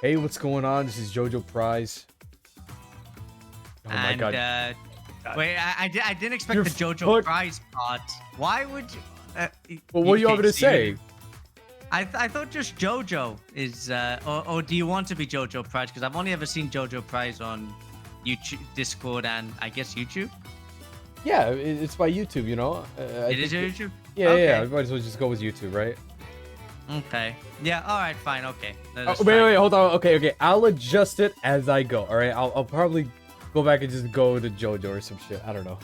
Hey, what's going on? This is Jojo Prize. Oh my god. Wait, I didn't expect Your the JoJo foot- prize part. Why would you? Well, what do you want me to say? I thought just JoJo is, or do you want to be JoJo Prize? Because I've only ever seen JoJo Prize on YouTube, Discord, and I guess YouTube. Yeah, it's by YouTube, you know? It is YouTube? Yeah, Okay. yeah, I might as well just go with YouTube, right? Okay. Yeah, alright, fine, okay. Wait, hold on. Okay. I'll adjust it as I go, alright? I'll probably go back and just go to JoJo or some shit. I don't know.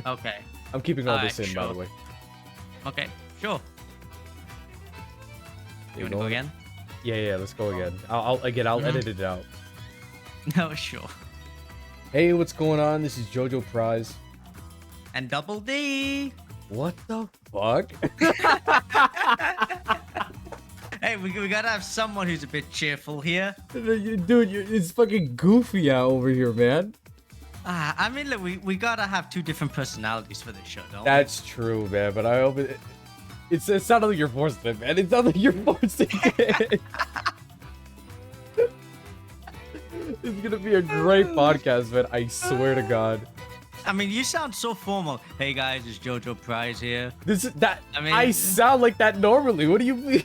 Okay. I'm keeping all Alright, this in, by the sure. way. Okay, sure. You want to go again? Yeah, let's go again. I'll edit it out. No, sure. Hey, what's going on? This is Jojo Prize. And Double D. What the fuck? Hey, we gotta have someone who's a bit cheerful here. Dude, it's fucking goofy out over here, man. I mean, look, we gotta have two different personalities for this show, don't That's true, man. But I hope it's not like you're forced it, man. It's not like you're forcing it. It's gonna be a great podcast, man. I swear to God. I mean, you sound so formal. Hey guys, it's JoJo Prize here. I sound like that normally. What do you mean?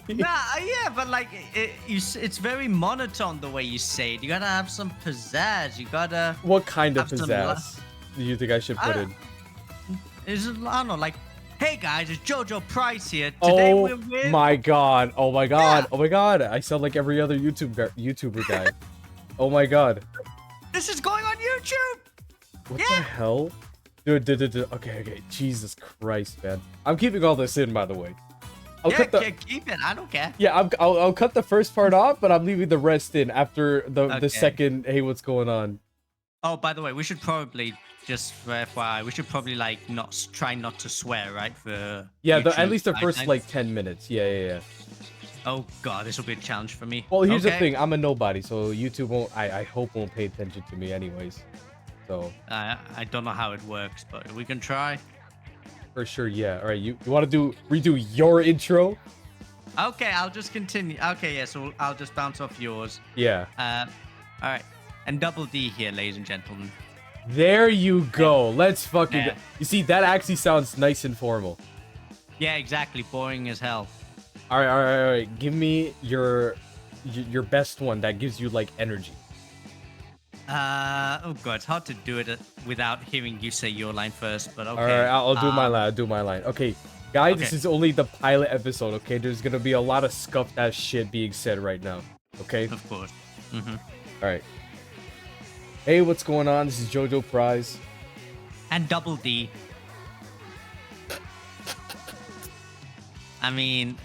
Yeah, but like it's very monotone the way you say it. You gotta have some pizzazz. You gotta. What kind of have some pizzazz do you think I should put in? I don't know, like, hey guys, it's JoJo Prize here. Today we're with. My god! Oh my god! Yeah. Oh my god! I sound like every other YouTuber guy. Oh my god! This is going on YouTube. What the hell? Dude. Okay. Jesus Christ, man. I'm keeping all this in, by the way. Keep it. I don't care. Yeah, I'll cut the first part off, but I'm leaving the rest in after the Okay. second. Hey, what's going on? Oh, by the way, we should probably just for FYI, we should probably like try not to swear, right? For Yeah, YouTube at least the first guidelines. like 10 minutes. Yeah. Oh god, this will be a challenge for me. Well, here's the Okay. thing. I'm a nobody, so YouTube won't. I hope won't pay attention to me anyways. So I don't know how it works, but we can try. for sure, yeah. All right, you want to redo your intro? Okay, I'll just continue. Okay, yeah, so I'll just bounce off yours. Yeah. All right, and Double D here, ladies and gentlemen. There you go. Let's fucking. Yeah. You see, that actually sounds nice and formal. Yeah, exactly. Boring as hell. All right. Give me your best one that gives you like energy. Oh god, it's hard to do it without hearing you say your line first, but okay. All right, I'll do my line. I'll do my line. Okay, guys, this Okay. is only the pilot episode. Okay, there's gonna be a lot of scuffed ass shit being said right now. Okay. Of course. Mm-hmm. All right. Hey, what's going on? This is Jojo Prize. And Double D. I mean,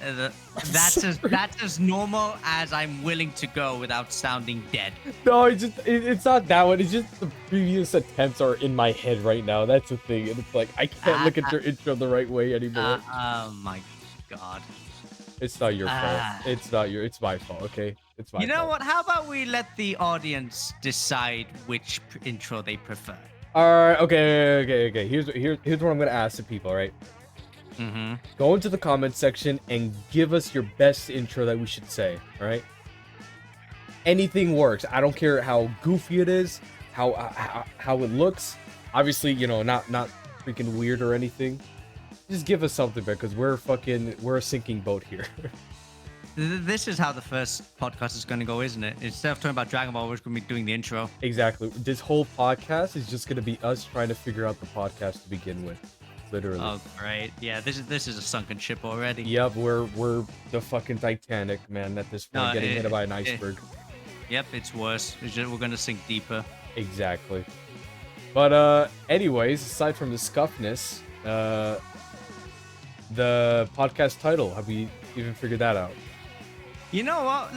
that's as normal as I'm willing to go without sounding dead. No, it's not that one. It's just the previous attempts are in my head right now. That's the thing. And it's like I can't look at your intro the right way anymore. Oh my god. It's not your fault. It's not your. It's my fault. Okay, it's my. You know fault. what? How about we let the audience decide which intro they prefer? All right. Okay. Here's what I'm gonna ask the people. All right. Mm-hmm. Go into the comment section and give us your best intro that we should say. All right. Anything works. I don't care how goofy it is, how it looks. Obviously, you know, not freaking weird or anything. Just give us something, because we're a sinking boat here. This is how the first podcast is going to go, isn't it? Instead of talking about Dragon Ball, we're just going to be doing the intro. Exactly. This whole podcast is just gonna be us trying to figure out the podcast to begin with. Literally. Oh, great. Yeah, this is a sunken ship already. Yep, we're the fucking Titanic, man. At this point, No, getting hit by an iceberg. Yep, it's worse. We're going to sink deeper. Exactly. But anyways, aside from the scuffness, the podcast title, have we even figured that out? You know what?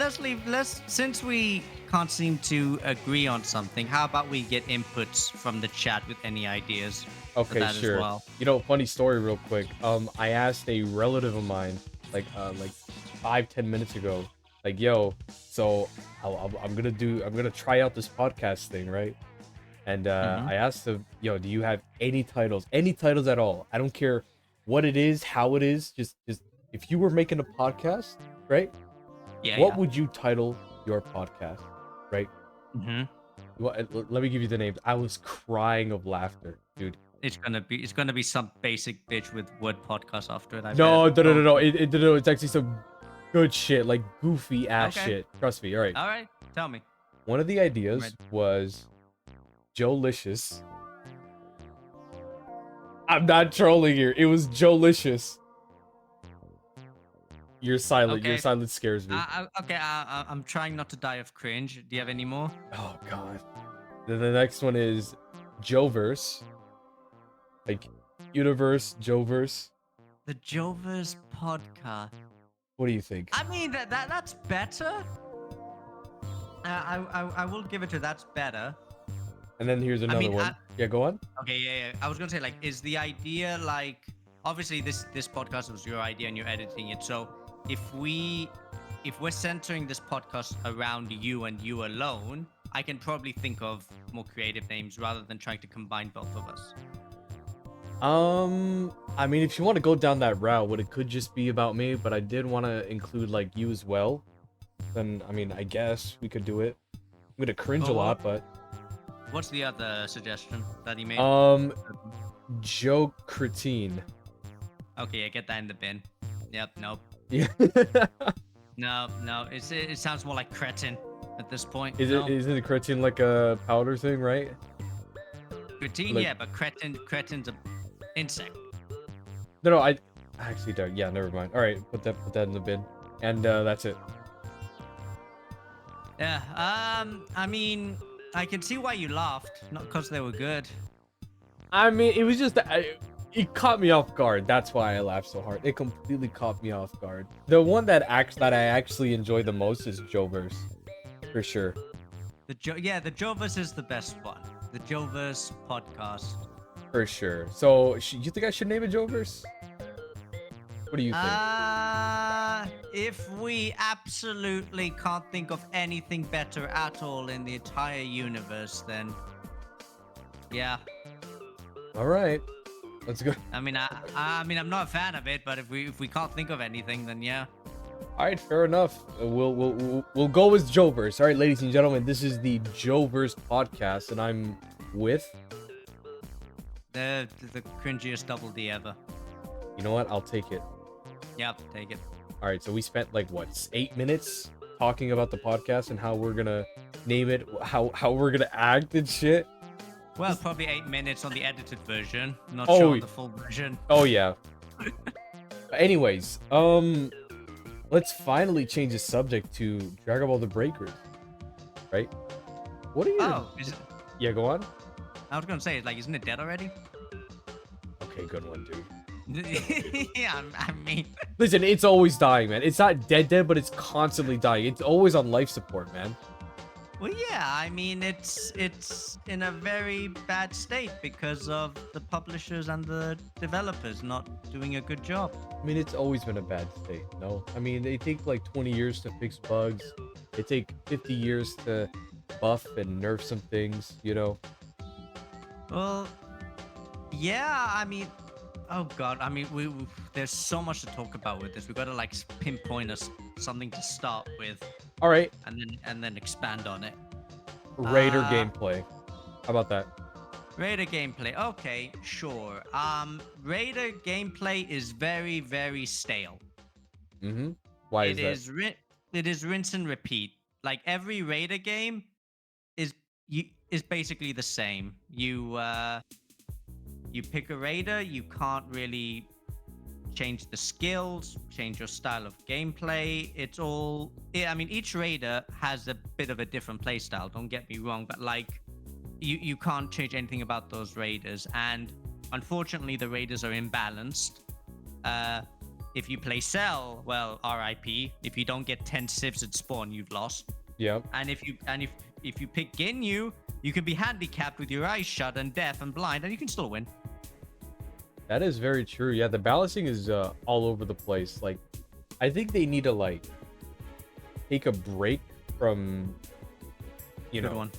Since we can't seem to agree on something, how about we get inputs from the chat with any ideas? For Okay, that sure. As well. You know, funny story real quick. I asked a relative of mine like 5-10 minutes ago, like, yo, so I'm gonna try out this podcast thing, right? And I asked him, yo, do you have any titles at all? I don't care what it is, how it is, just if you were making a podcast, right? Yeah. What would you title your podcast, right? Mm-hmm. Let me give you the names. I was crying of laughter, dude. It's gonna be some basic bitch with word podcast after it. I No, bet. no, no, no, no. No, it's actually some good shit, like goofy ass Okay. shit. Trust me. All right. All right, tell me. One of the ideas Ready. was Joelicious. I'm not trolling here. It was Joelicious. You're silent. Okay. Your silence scares me. Okay, I'm trying not to die of cringe. Do you have any more? Oh god. Then the next one is Joverse. Like Universe, Joverse. The Joverse Podcast. What do you think? I mean, that's better. I will give it to that's better. And then here's another one. Yeah, go on. Okay, yeah. I was gonna say, like, is the idea like, obviously this podcast was your idea and you're editing it. So if we're centering this podcast around you and you alone, I can probably think of more creative names rather than trying to combine both of us. I mean, if you want to go down that route, it could just be about me, but I did want to include like you as well. Then, I mean, I guess we could do it. I'm gonna cringe a lot, but what's the other suggestion that he made? Joe Cretin. Okay, yeah, get that in the bin. Yep, nope. Yeah. No. It sounds more like cretin at this point. Isn't a cretin like a powder thing, right? Cretin, like, yeah, but cretin's a insect. No, I actually don't. Yeah, never mind. All right, put that in the bin, and that's it. Yeah. I mean, I can see why you laughed, not because they were good. I mean, it was just it caught me off guard. That's why I laughed so hard. It completely caught me off guard. The one that I actually enjoy the most is Joverse, for sure. The Joverse is the best one. The Joverse Podcast. For sure. So, you think I should name it Joverse? What do you think? If we absolutely can't think of anything better at all in the entire universe, then yeah. All right, let's go. I mean, I'm not a fan of it, but if we can't think of anything, then yeah. All right, fair enough. We'll go with Joverse. All right, ladies and gentlemen, this is the Joverse Podcast, and I'm with the cringiest double D ever. You know what? I'll take it. Yep, take it. All right, so we spent like what 8 minutes talking about the podcast and how we're gonna name it, how we're gonna act and shit. Well, probably 8 minutes on the edited version, not sure on the full version. Oh yeah. Anyways, let's finally change the subject to Dragon Ball: The Breakers, right? What are you? Oh, is it? Yeah, go on. I was gonna say, like, isn't it dead already? Okay, good one, dude. Yeah, I mean, listen, it's always dying, man. It's not dead, but it's constantly dying. It's always on life support, man. Well, yeah, I mean, it's in a very bad state because of the publishers and the developers not doing a good job. I mean, it's always been a bad state, no? I mean, they take like 20 years to fix bugs. They take 50 years to buff and nerf some things, you know? Well, yeah, I mean, oh god, I mean, we there's so much to talk about with this. We've got to like pinpoint something to start with. All right. And then expand on it. Raider gameplay. How about that? Raider gameplay. Okay, sure. Raider gameplay is very, very stale. Mm-hmm. Why is that? It is rinse and repeat. Like every Raider game is basically the same. You pick a Raider, you can't really change the skills, change your style of gameplay. I mean, each Raider has a bit of a different play style, don't get me wrong, but like you can't change anything about those Raiders. And unfortunately, the Raiders are imbalanced. If you play Cell, well, RIP. If you don't get 10 civs at spawn, you've lost. Yep. And if you pick Ginyu, you can be handicapped with your eyes shut and deaf and blind, and you can still win. That is very true. Yeah, the balancing is all over the place. Like, I think they need to like take a break from, you know. Good one.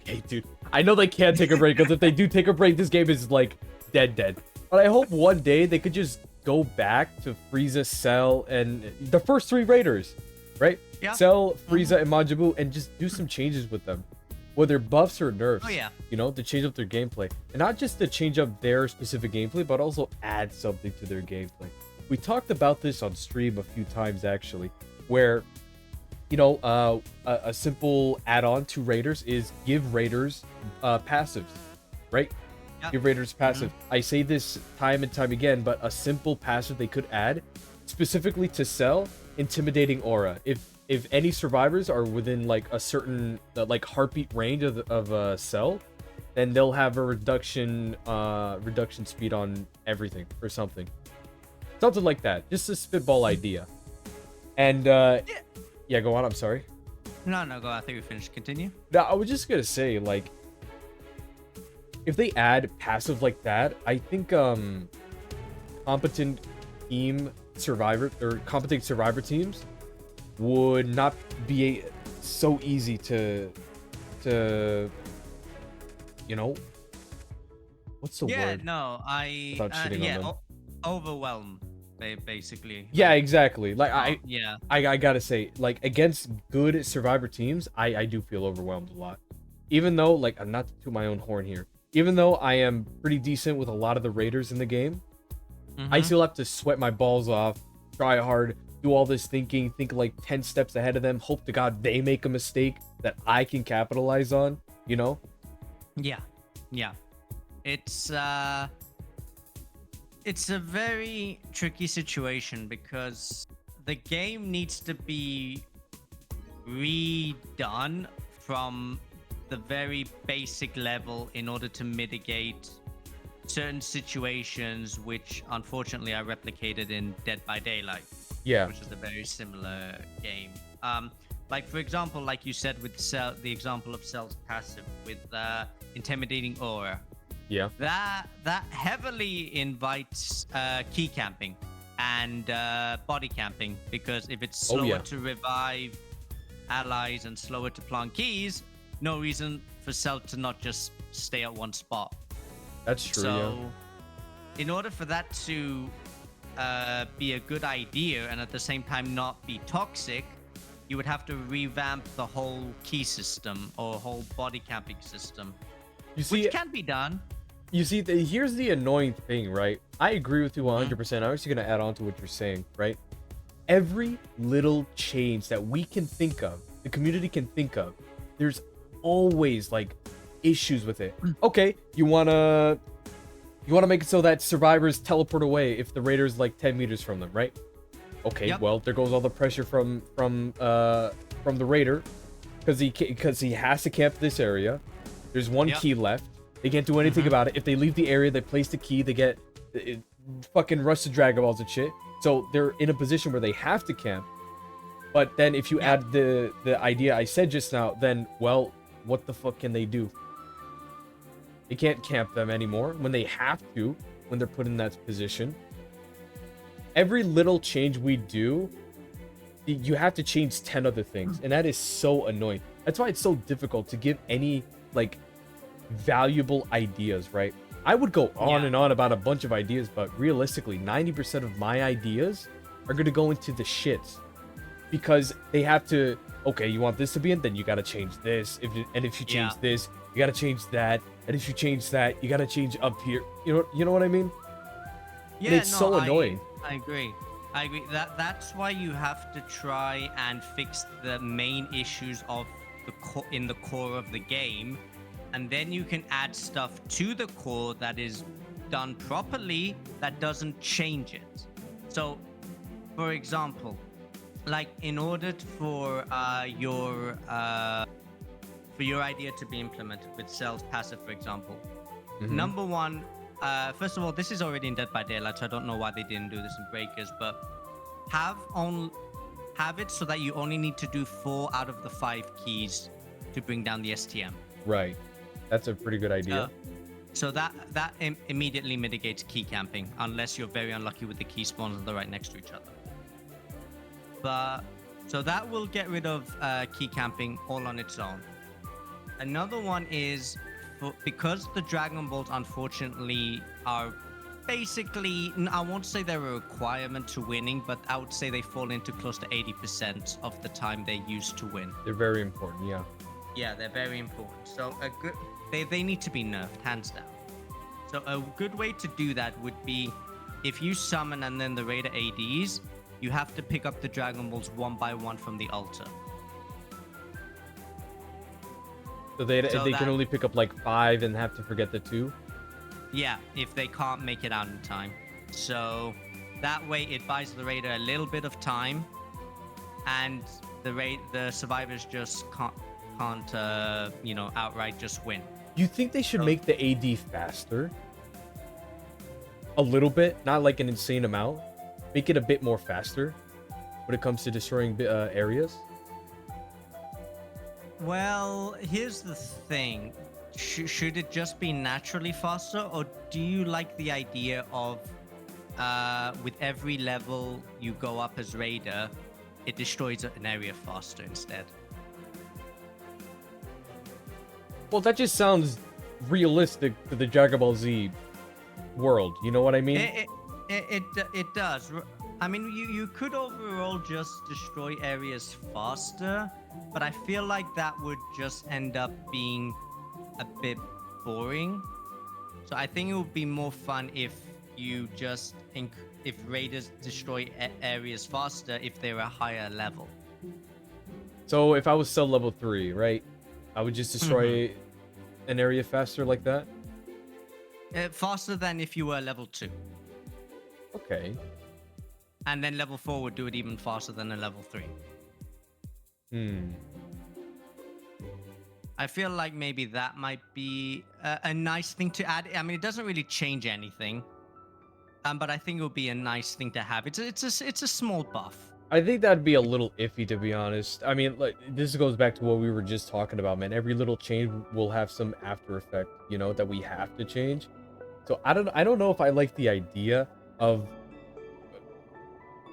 Okay, dude. I know they can't take a break because if they do take a break, this game is like dead. But I hope one day they could just go back to Frieza, Cell, and the first 3 Raiders, right? Yeah. Sell Frieza and Majin Buu and just do some changes with them, whether buffs or nerfs. Oh yeah. You know, to change up their gameplay, and not just to change up their specific gameplay, but also add something to their gameplay. We talked about this on stream a few times actually, where you know, a simple add-on to raiders is give raiders passives, right? Yep. Give raiders passive. I say this time and time again, but a simple passive they could add specifically to sell intimidating aura. If any survivors are within like a certain like heartbeat range of cell, then they'll have a reduction speed on everything or something like that. Just a spitball idea. And yeah, go on. I'm sorry. No, go. I think we finished. Continue. No, I was just gonna say, like, if they add passive like that, I think competent survivor teams would not be so easy to you know, what's the word? Yeah, no, Without shitting on them. Overwhelm, basically. Yeah, exactly. Like yeah, I gotta say, like against good survivor teams, I do feel overwhelmed a lot. Even though, like, I'm not to toot my own horn here. Even though I am pretty decent with a lot of the raiders in the game, I still have to sweat my balls off, try hard, do all this thinking, think like 10 steps ahead of them, hope to God they make a mistake that I can capitalize on, you know? Yeah. It's a very tricky situation because the game needs to be redone from the very basic level in order to mitigate certain situations which unfortunately are replicated in Dead by Daylight. Yeah. Which is a very similar game. Like for example, like you said with the example of Cell's passive with intimidating aura. Yeah. That heavily invites key camping and body camping, because if it's slower to revive allies and slower to plant keys, no reason for Cell to not just stay at one spot. That's true. So, in order for that to be a good idea and at the same time not be toxic, you would have to revamp the whole key system or whole body camping system. You see, which can be done. You see, here's the annoying thing, right? I agree with you 100%. I'm actually going to add on to what you're saying, right? Every little change that we can think of, the community can think of, there's always like issues with it. Okay, you wanna make it so that survivors teleport away if the raider's like 10 meters from them, right? Okay, well, there goes all the pressure from the raider because he has to camp this area. There's one key left. They can't do anything about it. If they leave the area, they place the key, they get fucking rush to Dragon Balls and shit. So they're in a position where they have to camp. But then if you add the idea I said just now, then, well, what the fuck can they do? They can't camp them anymore when they have to, when they're put in that position. Every little change we do, you have to change 10 other things. And that is so annoying. That's why it's so difficult to give any, like, valuable ideas, right? I would go on and on about a bunch of ideas, but realistically 90% of my ideas are going to go into the shits because they have to, okay, you want this to be in, then you got to change this, if you change this, you got to change that, and if you change that, you got to change up here, you know what I mean? Yeah, and it's so annoying. I agree. That's why you have to try and fix the main issues of in the core of the game. And then you can add stuff to the core that is done properly that doesn't change it. So, for example, like in order for your idea to be implemented with Cell's passive, for example, number one, first of all, this is already in Dead by Daylight, so I don't know why they didn't do this in Breakers, but have it so that you only need to do 4 out of the 5 keys to bring down the STM. Right. That's a pretty good idea. So that immediately mitigates key camping, unless you're very unlucky with the key spawns and they're right next to each other. But so that will get rid of key camping all on its own. Another one is because the Dragon Balls unfortunately are basically, I won't say they're a requirement to winning, but I would say they fall into close to 80% of the time they used to win. They're very important, yeah. Yeah, they're very important. So they need to be nerfed, hands down. So a good way to do that would be if you summon and then the Raider ADs, you have to pick up the Dragon Balls one by one from the altar. So they can only pick up like 5 and have to forget the 2? Yeah, if they can't make it out in time. So that way it buys the Raider a little bit of time, and the survivors just can't outright just win. You think they should make the AD faster? A little bit, not like an insane amount. Make it a bit more faster when it comes to destroying areas. Well, here's the thing. Should it just be naturally faster, or do you like the idea of with every level you go up as Raider, it destroys an area faster instead? Well, that just sounds realistic to the Dragon Ball Z world. You know what I mean? It does. I mean, you could overall just destroy areas faster, but I feel like that would just end up being a bit boring. So I think it would be more fun if you just if Raiders destroy areas faster if they're a higher level. So if I was Cell level 3, right? I would just destroy an area faster like that? Faster than if you were level 2. Okay. And then level 4 would do it even faster than a level 3. I feel like maybe that might be a nice thing to add. I mean, it doesn't really change anything, but I think it would be a nice thing to have. It's a small buff. I think that'd be a little iffy, to be honest. I mean, like, this goes back to what we were just talking about, man. Every little change will have some after effect, that we have to change. So I don't know if I like the idea of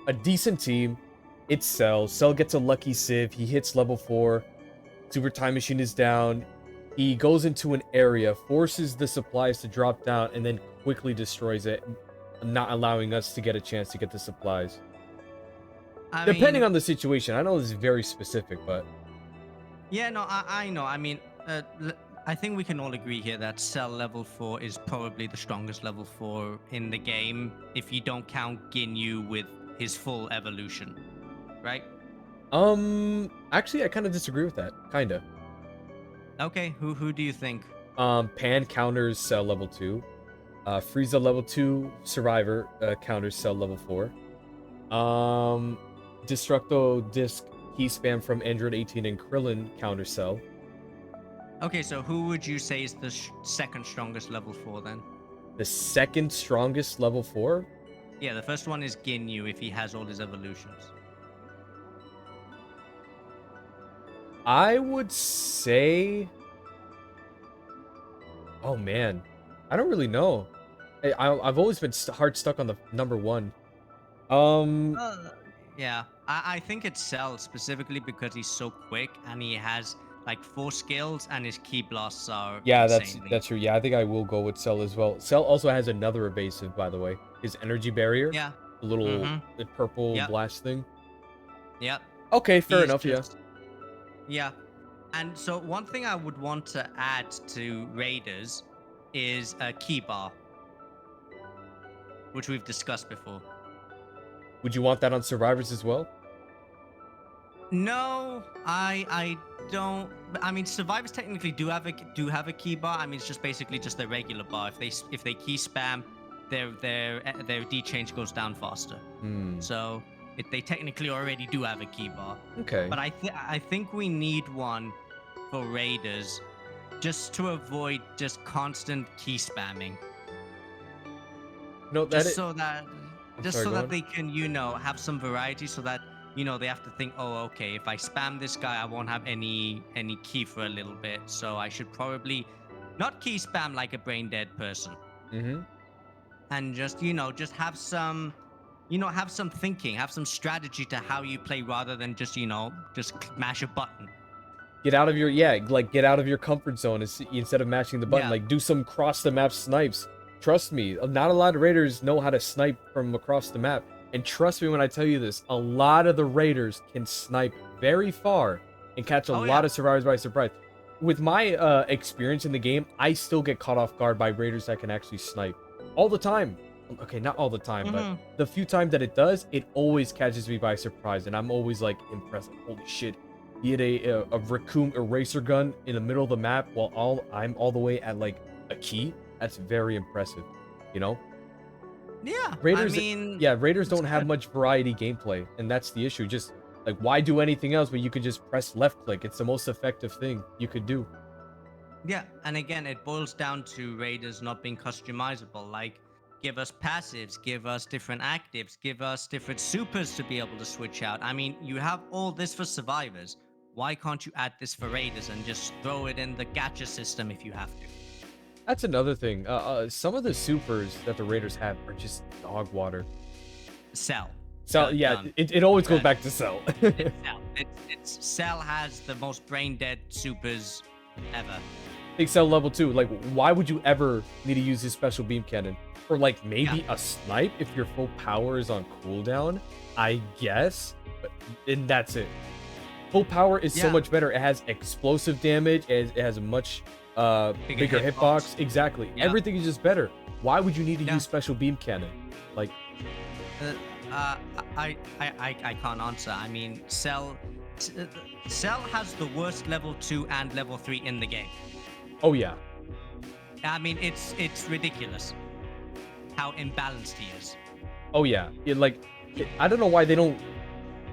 a decent team. It's Cell. Cell gets a lucky sieve. He hits level 4. Super Time Machine is down. He goes into an area, forces the supplies to drop down, and then quickly destroys it, not allowing us to get a chance to get the supplies. Depending on the situation. I know this is very specific, but... Yeah, no, I know. I mean, I think we can all agree here that Cell level 4 is probably the strongest level 4 in the game, if you don't count Ginyu with his full evolution, right? Actually, I kind of disagree with that. Kinda. Okay, who do you think? Pan counters Cell level 2. Frieza level 2 Survivor counters Cell level 4. Destructo Disc key spam from Android 18 and Krillin counter Cell. Okay, so who would you say is the second strongest level 4 then? The second strongest level 4? Yeah, the first one is Ginyu if he has all his evolutions. I would say... Oh, man. I don't really know. I've always been hard stuck on the number 1. Yeah, I think it's Cell specifically because he's so quick and he has like 4 skills and his key blasts are that's true. Yeah, I think I will go with Cell as well. Cell also has another evasive, by the way. His energy barrier. Yeah. The little the purple blast thing. Yep. Okay, fair enough, yeah. Yeah. And so one thing I would want to add to Raiders is a key bar, which we've discussed before. Would you want that on Survivors as well? No, I don't. I mean, Survivors technically do have a key bar. I mean, it's just basically just a regular bar. If they key spam, their D change goes down faster. So they technically already do have a key bar. Okay. But I think we need one for Raiders, just to avoid just constant key spamming. No, so that they can have some variety, so that they have to think, oh, okay, if I spam this guy, I won't have any key for a little bit, so I should probably not key spam like a brain dead person. And just just have some have some thinking, have some strategy to how you play, rather than just just mash a button. Get out of your get out of your comfort zone instead of mashing the button. Like, do some cross the map snipes. Trust me, not a lot of raiders know how to snipe from across the map. And trust me when I tell you this, a lot of the raiders can snipe very far and catch a lot of survivors by surprise. With my experience in the game, I still get caught off guard by raiders that can actually snipe all the time. Okay, not all the time, but the few times that it does, it always catches me by surprise, and I'm always like impressed. Like, holy shit, he had a raccoon eraser gun in the middle of the map while I'm all the way at like a key. That's very impressive, you know? Yeah, Raiders, I mean, yeah, Raiders don't have much variety gameplay, and that's the issue. Just like, why do anything else when you could just press left click? It's the most effective thing you could do. Yeah, and again, it boils down to raiders not being customizable. Like, give us passives, give us different actives, give us different supers to be able to switch out. I mean, you have all this for survivors. Why can't you add this for raiders and just throw it in the gacha system if you have to? That's another thing. Some of the supers that the Raiders have are just dog water. Cell. Yeah, it always goes back to Cell. It's Cell. Cell has the most brain dead supers ever. Think Cell level 2. Like, why would you ever need to use his special beam cannon? Or like maybe a snipe if your full power is on cooldown, I guess. And that's it. Full power is so much better. It has explosive damage. It has a much bigger hitbox. Exactly. Everything is just better. Why would you need to use special beam cannon? Like, I can't answer. I mean, Cell has the worst level 2 and level 3 in the game. Oh yeah. I mean, it's ridiculous how imbalanced he is. Oh yeah. I don't know why they don't,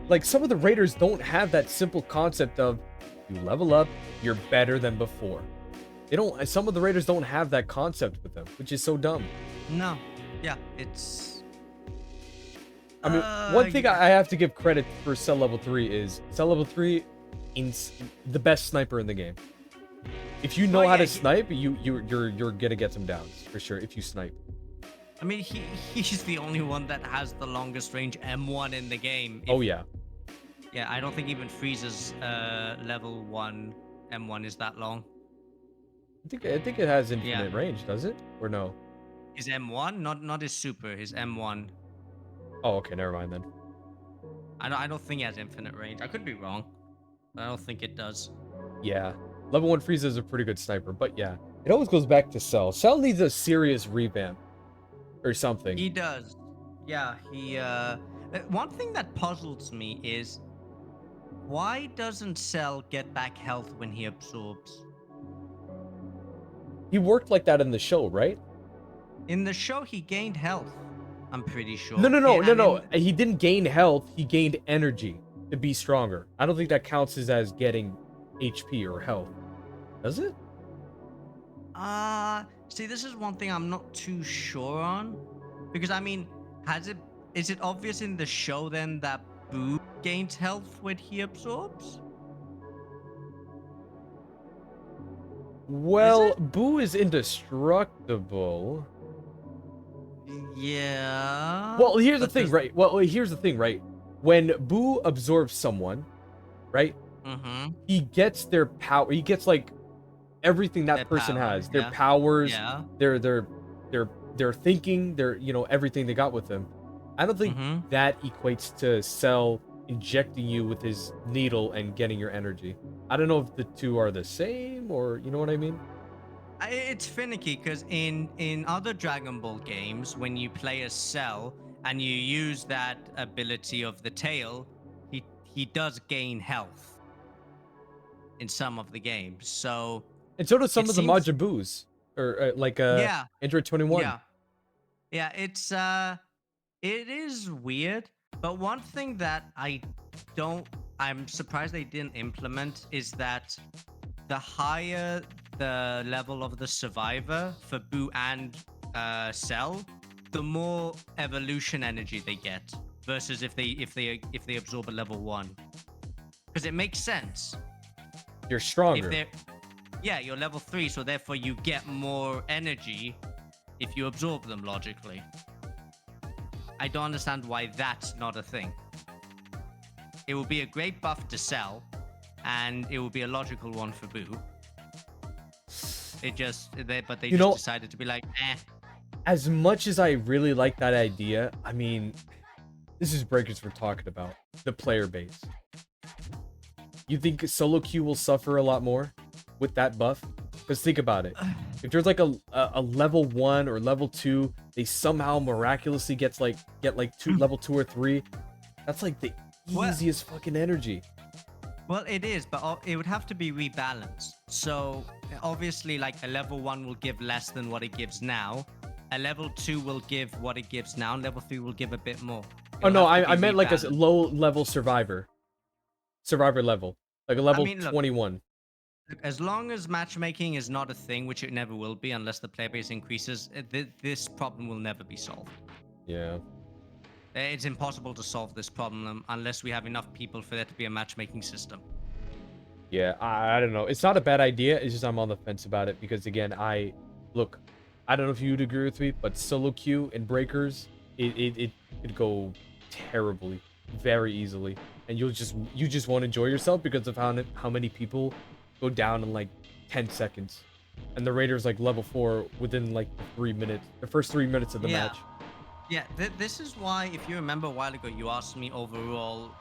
like, some of the raiders don't have that simple concept of you level up, you're better than before. Some of the raiders don't have that concept with them, which is so dumb. No. Yeah, it's... I mean, one thing I have to give credit for Cell Level 3 is Cell Level 3 is the best sniper in the game. If you know how to snipe, you're gonna get some downs for sure if you snipe. I mean, he's the only one that has the longest range M1 in the game. Yeah, I don't think even Frieza's level 1 M1 is that long. I think it has infinite range, does it? Or no? His M1, not his super, his M1. Oh, okay, never mind then. I don't think he has infinite range. I could be wrong, but I don't think it does. Yeah, level 1 Frieza is a pretty good sniper, but yeah, it always goes back to Cell. Cell needs a serious revamp or something. He does. Yeah, one thing that puzzles me is why doesn't Cell get back health when he absorbs? He worked like that in the show, right? In the show, he gained health. I'm pretty sure. No. He didn't gain health. He gained energy to be stronger. I don't think that counts as getting HP or health. Does it? See, this is one thing I'm not too sure on. Because, I mean, is it obvious in the show then that Boo gains health when he absorbs? Well, Boo is indestructible. Yeah. Well, here's the thing, right? When Boo absorbs someone, right? Mm-hmm. He gets their power. He gets like everything that person has. Their powers, their thinking, everything they got with them. I don't think that equates to Cell injecting you with his needle and getting your energy. I don't know if the two are the same, or you know what I mean? It's finicky because in other Dragon Ball games, when you play as Cell and you use that ability of the tail, he does gain health in some of the games. So and so does some of the Majin Boos, or Android 21. Yeah, it is weird. But one thing that I'm surprised they didn't implement is that the higher the level of the survivor for Boo and Cell, the more evolution energy they get versus if they absorb a level 1. Because it makes sense. You're stronger. You're level 3, so therefore you get more energy if you absorb them logically. I don't understand why that's not a thing. It will be a great buff to Cell, and it will be a logical one for Boo. They just decided to be like, as much as I really like that idea, I mean, this is Breakers we're talking about. The player base. You think solo queue will suffer a lot more with that buff? Because think about it. If there's like a level 1 or level 2, they somehow miraculously get like level 2 or 3. That's like the easiest fucking energy. Well, it is, but it would have to be rebalanced. So obviously, like a level 1 will give less than what it gives now. A level 2 will give what it gives now, and level 3 will give a bit more. Oh no, I meant like a low level survivor level, like a level 21. Look, as long as matchmaking is not a thing, which it never will be unless the player base increases, this problem will never be solved. Yeah. It's impossible to solve this problem unless we have enough people for there to be a matchmaking system. Yeah, I don't know. It's not a bad idea. It's just I'm on the fence about it because again, I don't know if you'd agree with me, but solo queue and breakers, it could go terribly, very easily, and you just won't enjoy yourself because of how many people go down in like 10 seconds, and the raider's like level 4 within like the first 3 minutes of the match. Yeah, this is why, if you remember a while ago, you asked me overall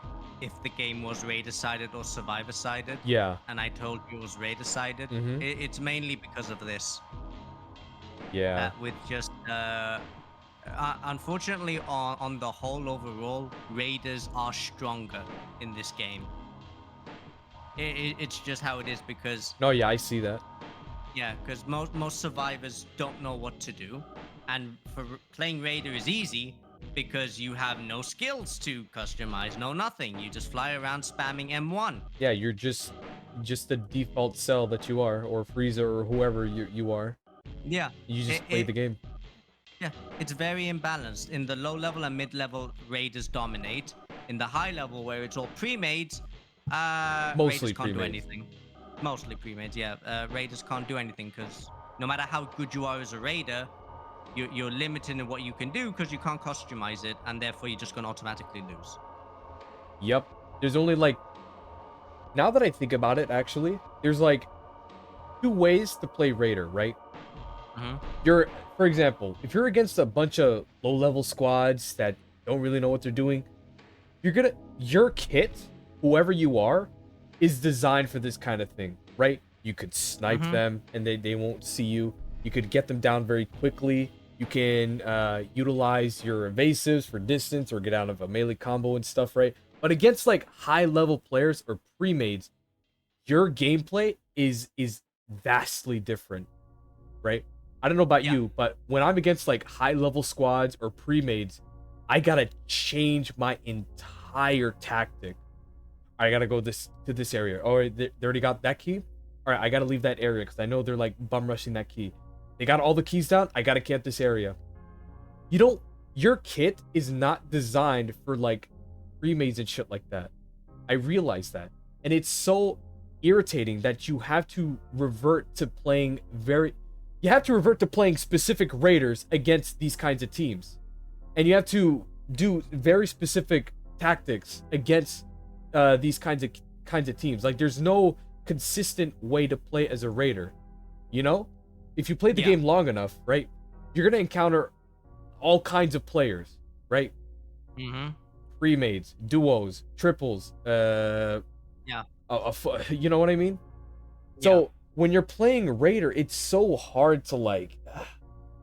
if the game was Raider-sided or Survivor-sided. Yeah. And I told you it was Raider-sided. Mm-hmm. It's mainly because of this. Yeah. With just, unfortunately, on the whole overall, Raiders are stronger in this game. It's just how it is because... No, yeah, I see that. Yeah, because most survivors don't know what to do. And for playing Raider is easy because you have no skills to customize, no nothing. You just fly around spamming M1. Yeah, you're just the default cell that you are, or Freezer, or whoever you are. Yeah. You just play the game. Yeah, it's very imbalanced. In the low level and mid level, Raiders dominate. In the high level, where it's all pre-made, mostly Raiders can't do anything. Mostly pre-made, yeah. Raiders can't do anything because no matter how good you are as a Raider, you're limited in what you can do because you can't customize it, and therefore you're just going to automatically lose. Yep. There's only like, now that I think about it, actually, there's like 2 ways to play Raider, right? Mm-hmm. For example, if you're against a bunch of low-level squads that don't really know what they're doing, your kit, whoever you are, is designed for this kind of thing, right? You could snipe them and they won't see you. You could get them down very quickly. You can utilize your evasives for distance or get out of a melee combo and stuff, right? But against like high-level players or pre-mades, your gameplay is vastly different, right? I don't know about you, but when I'm against like high-level squads or pre-mades, I gotta change my entire tactic. I gotta go to this area. Oh, they already got that key? All right, I gotta leave that area because I know they're like bum rushing that key. They got all the keys down. I gotta camp this area. Your kit is not designed for like pre-mades and shit like that. I realize that. And it's so irritating that you have to revert to playing specific raiders against these kinds of teams. And you have to do very specific tactics against these kinds of teams. Like there's no consistent way to play as a raider, you know? If you play the game long enough, right, you're gonna encounter all kinds of players, right? Pre-mades, duos, triples, you know what I mean? So when you're playing Raider, it's so hard to like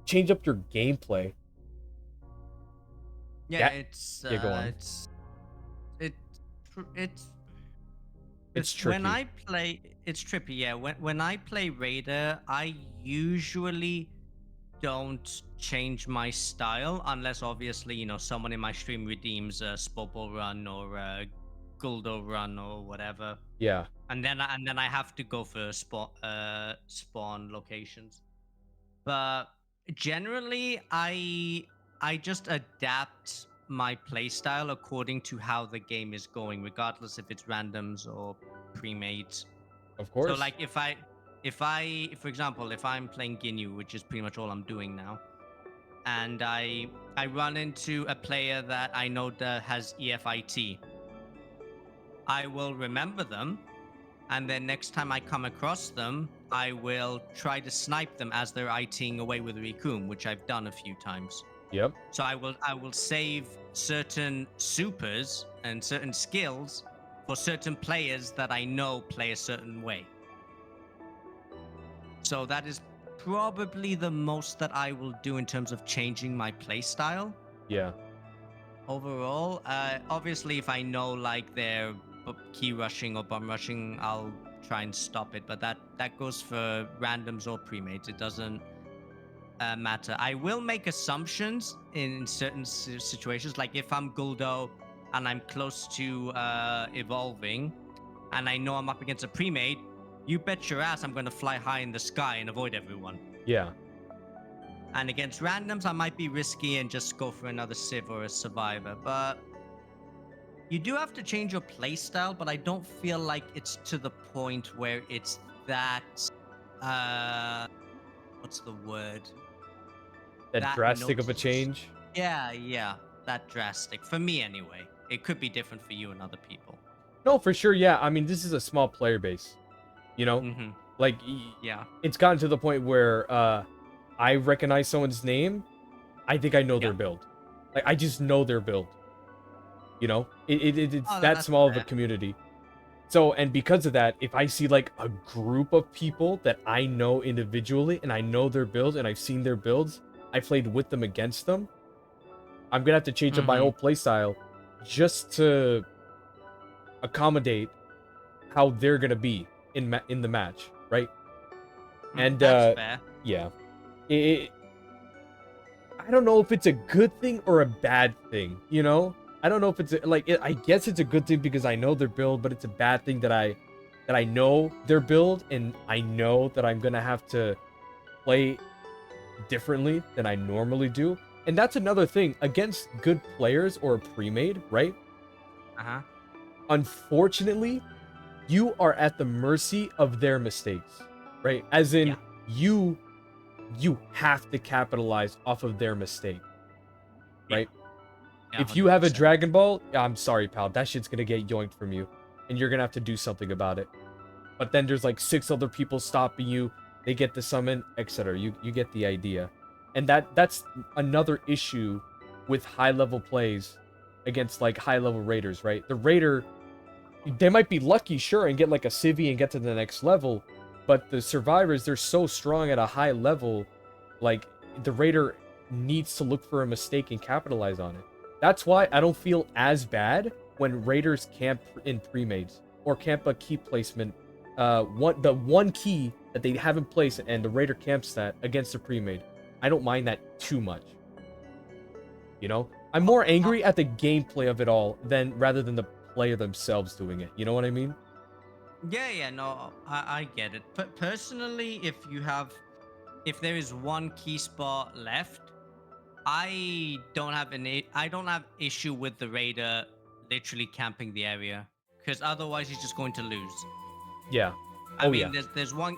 change up your gameplay. Yeah, it's go on. It's tricky. When I play, it's trippy. Yeah, when I play Raider, I usually don't change my style unless obviously someone in my stream redeems a Spobo run or a Guldo run or whatever. Yeah. And then I have to go for spawn locations. But generally, I just adapt my playstyle according to how the game is going, regardless if it's randoms or pre-made. Of course. So like if for example, if I'm playing Ginyu, which is pretty much all I'm doing now, and I run into a player that I know that has EFIT, I will remember them, and then next time I come across them, I will try to snipe them as they're ITing away with Rikun, which I've done a few times. Yep. So I will save certain supers and certain skills for certain players that I know play a certain way. So that is probably the most that I will do in terms of changing my play style. Yeah. Overall, obviously, if I know like they're key rushing or bomb rushing, I'll try and stop it. But that goes for randoms or pre-mates. It doesn't matter. I will make assumptions in certain situations, like if I'm Guldo and I'm close to evolving, and I know I'm up against a pre-mate, you bet your ass I'm going to fly high in the sky and avoid everyone. Yeah. And against randoms, I might be risky and just go for another Civ or a Survivor. But you do have to change your playstyle, but I don't feel like it's to the point where it's that... what's the word? That drastic of a change? Yeah. That drastic. For me, anyway. It could be different for you and other people. No, for sure, yeah. I mean, this is a small player base. You know? Mm-hmm. Like, yeah. It's gotten to the point where I recognize someone's name. I think I know their build. Like, I just know their build. You know? It's that small of a community. So, and because of that, if I see, like, a group of people that I know individually, and I know their builds, and I've seen their builds, I played with them against them, I'm gonna have to change up my whole playstyle just to accommodate how they're gonna be in the match, right? And that's fair. Yeah, I don't know if it's a good thing or a bad thing. You know, I don't know if it's I guess it's a good thing because I know their build, but it's a bad thing that I know their build and I know that I'm gonna have to play differently than I normally do. And that's another thing against good players or pre-made, right? Unfortunately, you are at the mercy of their mistakes, right? As in, you have to capitalize off of their mistake, right? If you have a Dragon Ball, I'm sorry, pal, that shit's gonna get yoinked from you, and you're gonna have to do something about it. But then there's like 6 other people stopping you. They get the summon, etc. You get the idea. And that's another issue with high-level plays against, like, high-level raiders, right? The raider, they might be lucky, sure, and get, like, a civvy and get to the next level, but the survivors, they're so strong at a high level, like, the raider needs to look for a mistake and capitalize on it. That's why I don't feel as bad when raiders camp in pre-mades or camp a key placement, the one key that they haven't placed and the raider camps that against the pre-made. I don't mind that too much. You know? I'm more angry at the gameplay of it all rather than the player themselves doing it. You know what I mean? Yeah, no, I get it. But personally, if there is one key spot left, I don't have issue with the raider literally camping the area, because otherwise he's just going to lose. Yeah. I mean, there's one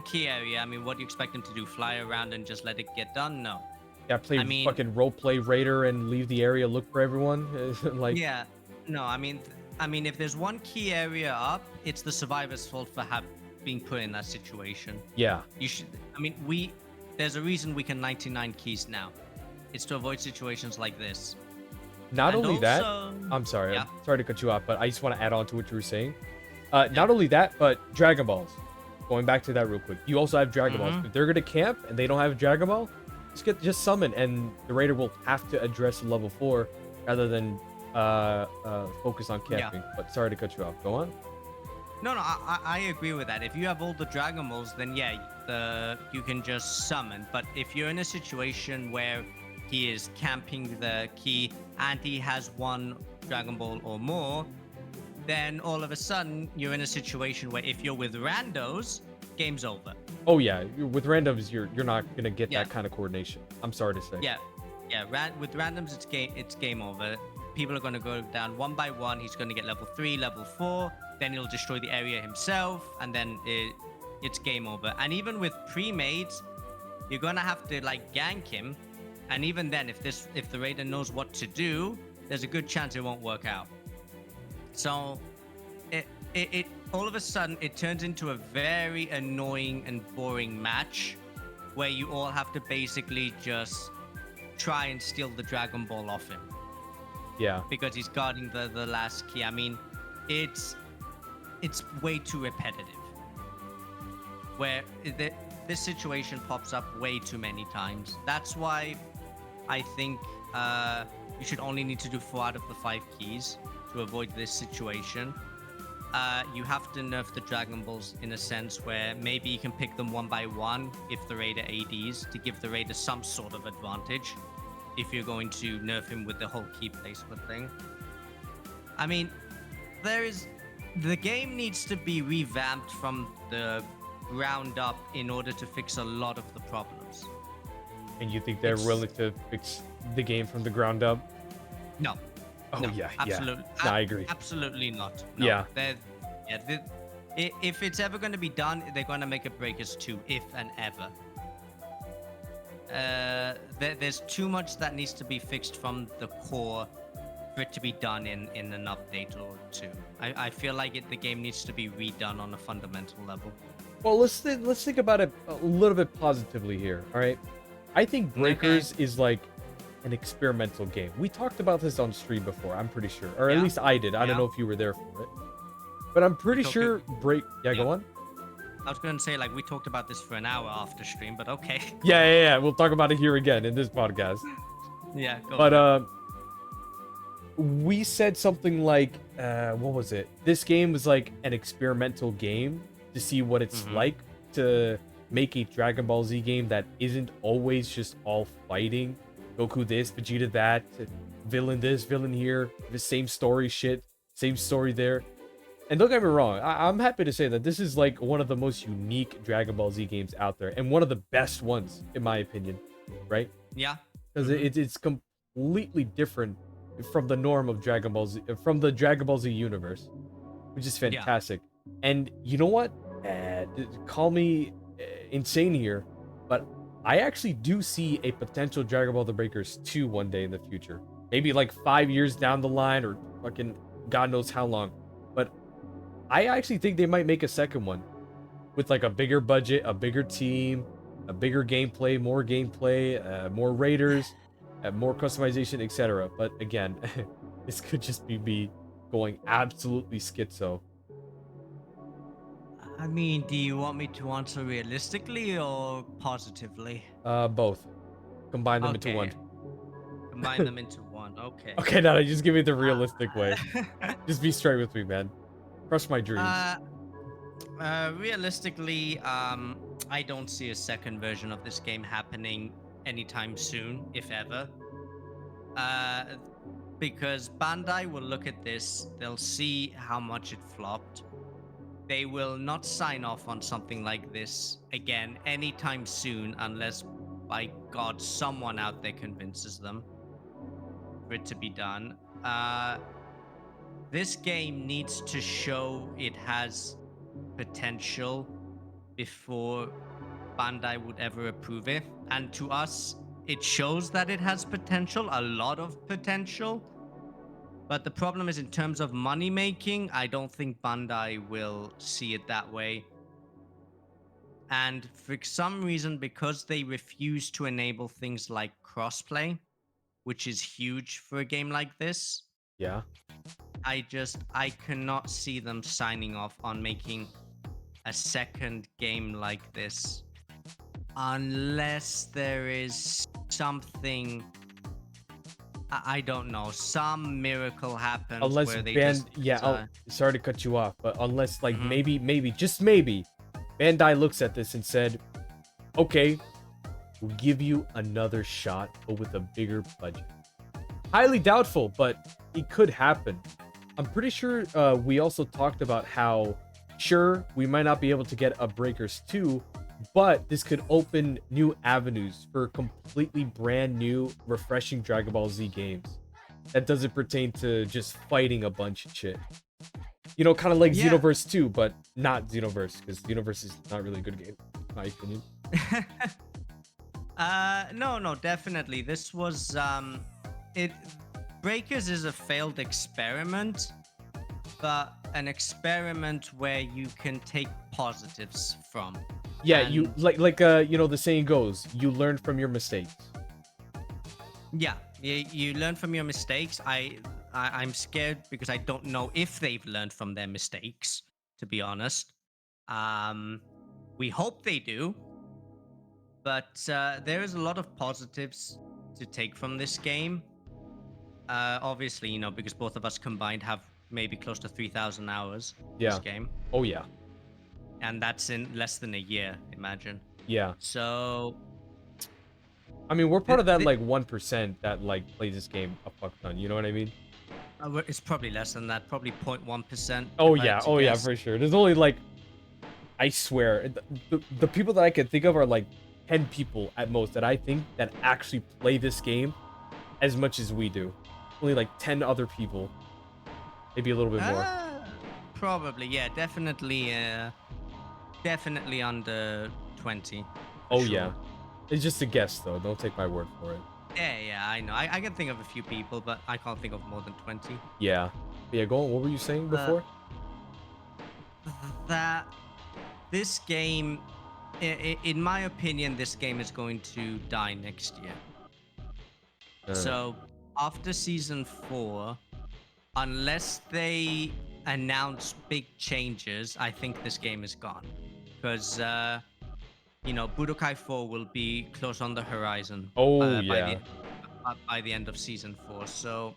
key area. I mean, what do you expect him to do? Fly around and just let it get done? No. Yeah, fucking roleplay raider and leave the area, look for everyone. Like. Yeah. No, I mean, if there's one key area up, it's the survivor's fault for being put in that situation. Yeah. You should. I mean, there's a reason we can 99 keys now. It's to avoid situations like this. Not only that, I'm sorry. Yeah. I'm sorry to cut you off, but I just want to add on to what you were saying. Not only that, but Dragon Balls. Going back to that real quick. You also have Dragon Balls. If they're gonna camp and they don't have Dragon Ball, just summon, and the raider will have to address level 4 rather than focus on camping. Yeah. But sorry to cut you off. Go on. No, I agree with that. If you have all the Dragon Balls, then yeah, you can just summon. But if you're in a situation where he is camping the key and he has one Dragon Ball or more, then all of a sudden you're in a situation where if you're with randos, game's over. Oh yeah, with randoms you're not gonna get that kind of coordination. I'm sorry to say. Yeah. With randoms it's game over. People are gonna go down one by one. He's gonna get level 3, level 4. Then he'll destroy the area himself, and then it's game over. And even with pre-mades, you're gonna have to like gank him. And even then, if the raider knows what to do, there's a good chance it won't work out. So, it all of a sudden it turns into a very annoying and boring match where you all have to basically just try and steal the Dragon Ball off him Yeah. because he's guarding the last key. I mean, it's way too repetitive. Where this situation pops up way too many times. That's why I think you should only need to do 4 out of the 5 keys to avoid this situation. You have to nerf the Dragon Balls in a sense where maybe you can pick them one by one if the Raider ADs to give the Raider some sort of advantage if you're going to nerf him with the whole key placement thing. I mean, the game needs to be revamped from the ground up in order to fix a lot of the problems. And you think they're willing to fix the game from the ground up? No. Oh, no, yeah. absolutely. No, I agree. Absolutely not. No, Yeah. If it's ever going to be done, they're going to make a Breakers 2, if and ever. There's too much that needs to be fixed from the core for it to be done in an update or two. I feel like the game needs to be redone on a fundamental level. Well, let's think about it a little bit positively here. All right, I think Breakers is like an experimental game. We talked about this on stream before. I'm pretty sure, or at least I did. I don't know if you were there for it, but I'm pretty sure Go on. I was going to say, like, we talked about this for an hour after stream, but okay. Yeah. We'll talk about it here again in this podcast. Yeah, go But we said something like, what was it? This game was like an experimental game to see what it's like to make a Dragon Ball Z game that isn't always just all fighting. Goku this, Vegeta that, villain this, villain here, the same story shit, same story there. And don't get me wrong, I'm happy to say that this is like one of the most unique Dragon Ball Z games out there, and one of the best ones, in my opinion, right? Yeah. Because it's completely different from the norm of Dragon Ball Z, from the Dragon Ball Z universe, which is fantastic. And you know what? Call me insane here, but I actually do see a potential Dragon Ball The Breakers 2 one day in the future. Maybe like 5 years down the line, or fucking God knows how long. But I actually think they might make a second one with like a bigger budget, a bigger team, a bigger gameplay, more raiders, more customization, etc. But again, this could just be me going absolutely schizo. I mean, do you want me to answer realistically or positively? Both. Combine them into one. Combine them into one. Okay. Okay, now just give me the realistic way. Just be straight with me, man. Crush my dreams. Realistically, I don't see a second version of this game happening anytime soon, if ever. Because Bandai will look at this, they'll see how much it flopped. They will not sign off on something like this again anytime soon unless, by God, someone out there convinces them for it to be done. This game needs to show it has potential before Bandai would ever approve it. And to us, it shows that it has potential, a lot of potential. But the problem is, in terms of money making, I don't think Bandai will see it that way. And for some reason, because they refuse to enable things like crossplay, which is huge for a game like this. Yeah. I cannot see them signing off on making a second game like this unless there is something, I don't know, some miracle happens unless where they sorry to cut you off, but unless like maybe just maybe Bandai looks at this and said, okay, we'll give you another shot, but with a bigger budget. Highly doubtful, but it could happen. I'm pretty sure we also talked about how, sure, we might not be able to get a Breakers 2, but this could open new avenues for completely brand new, refreshing Dragon Ball Z games. That doesn't pertain to just fighting a bunch of shit. You know, kind of like Xenoverse 2, but not Xenoverse, because Xenoverse is not really a good game, in my opinion. No, definitely. This was Breakers is a failed experiment, but an experiment where you can take positives from. Yeah, And you you know, the saying goes, you learn from your mistakes. yeah, you learn from your mistakes. I'm scared because I don't know if they've learned from their mistakes, to be honest. We hope they do, but there is a lot of positives to take from this game. Obviously, you know, because both of us combined have maybe close to 3,000 hours this Yeah. game, Oh yeah. and that's in less than a year. Imagine. Yeah. So I mean, we're part of that the, like 1% that like plays this game a fuck ton. You know what I mean? it's probably less than that. Probably 0.1%. Oh if I had yeah. to Oh yeah, guess. for sure. There's only like, I swear, the people that I can think of are like 10 people at most that I think that actually play this game as much as we do. Only like 10 other people, maybe a little bit more. Probably, yeah, definitely, definitely under 20. For Oh sure. yeah. It's just a guess though. Don't take my word for it. Yeah, I know. I can think of a few people, but I can't think of more than 20. Yeah. But yeah, go on. What were you saying before? That this game, in my opinion, this game is going to die next year. So after season 4, unless they announce big changes, I think this game is gone. Because, you know, Budokai 4 will be close on the horizon Oh yeah. by the end of season 4. So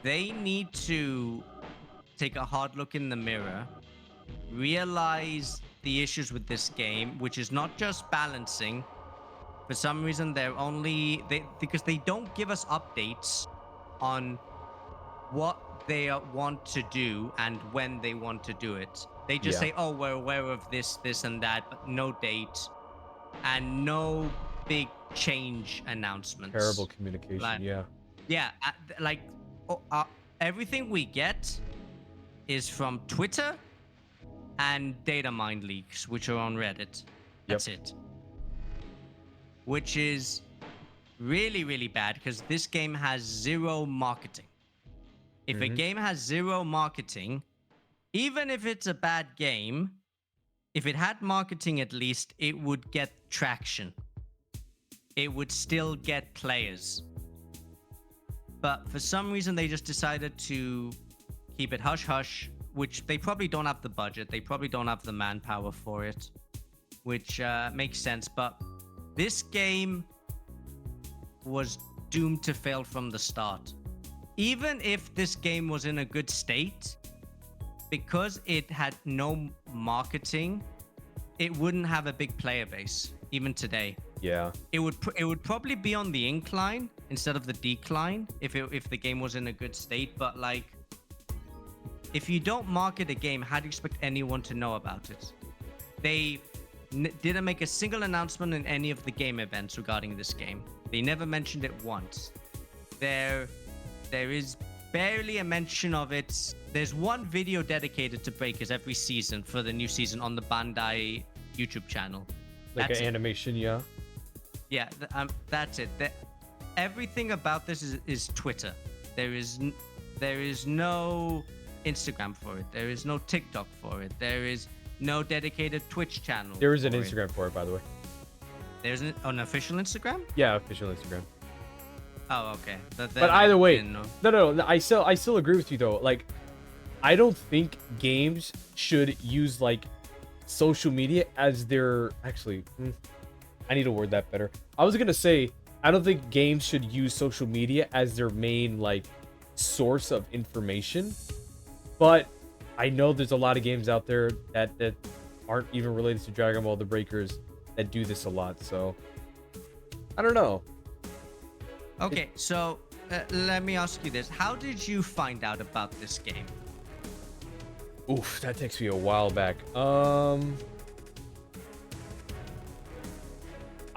they need to take a hard look in the mirror, realize the issues with this game, which is not just balancing. For some reason, because they don't give us updates on what they want to do and when they want to do it. They just Yeah. say, "Oh, we're aware of this, this, and that," but no date and no big change announcements. Terrible communication. Like, yeah. yeah, like everything we get is from Twitter and data mine leaks, which are on Reddit. That's it. Which is really, really bad because this game has zero marketing. If a game has zero marketing, even if it's a bad game, if it had marketing at least, it would get traction. It would still get players. But for some reason, they just decided to keep it hush-hush, which they probably don't have the budget. They probably don't have the manpower for it, which makes sense. But this game was doomed to fail from the start. Even if this game was in a good state, because it had no marketing, it wouldn't have a big player base, even today. Yeah. It would probably be on the incline instead of the decline if the game was in a good state. But like, if you don't market a game, how do you expect anyone to know about it? They didn't make a single announcement in any of the game events regarding this game. They never mentioned it once. There is barely a mention of it. There's one video dedicated to Breakers every season for the new season on the Bandai YouTube channel. Like That's an it. animation, yeah. Yeah, that's it. Everything about this is Twitter. There is no Instagram for it. There is no TikTok for it. There is no dedicated Twitch channel. There is an for it. Instagram for it, by the way. There's an official Instagram? Yeah, official Instagram. Oh, okay. But either way, no. I still agree with you though. Like, I don't think games should use like social media as their I need to word that better. I was gonna say I don't think games should use social media as their main like source of information, but I know there's a lot of games out there that aren't even related to Dragon Ball: The Breakers that do this a lot. So I don't know. Okay, so let me ask you this: how did you find out about this game? Oof, that takes me a while back.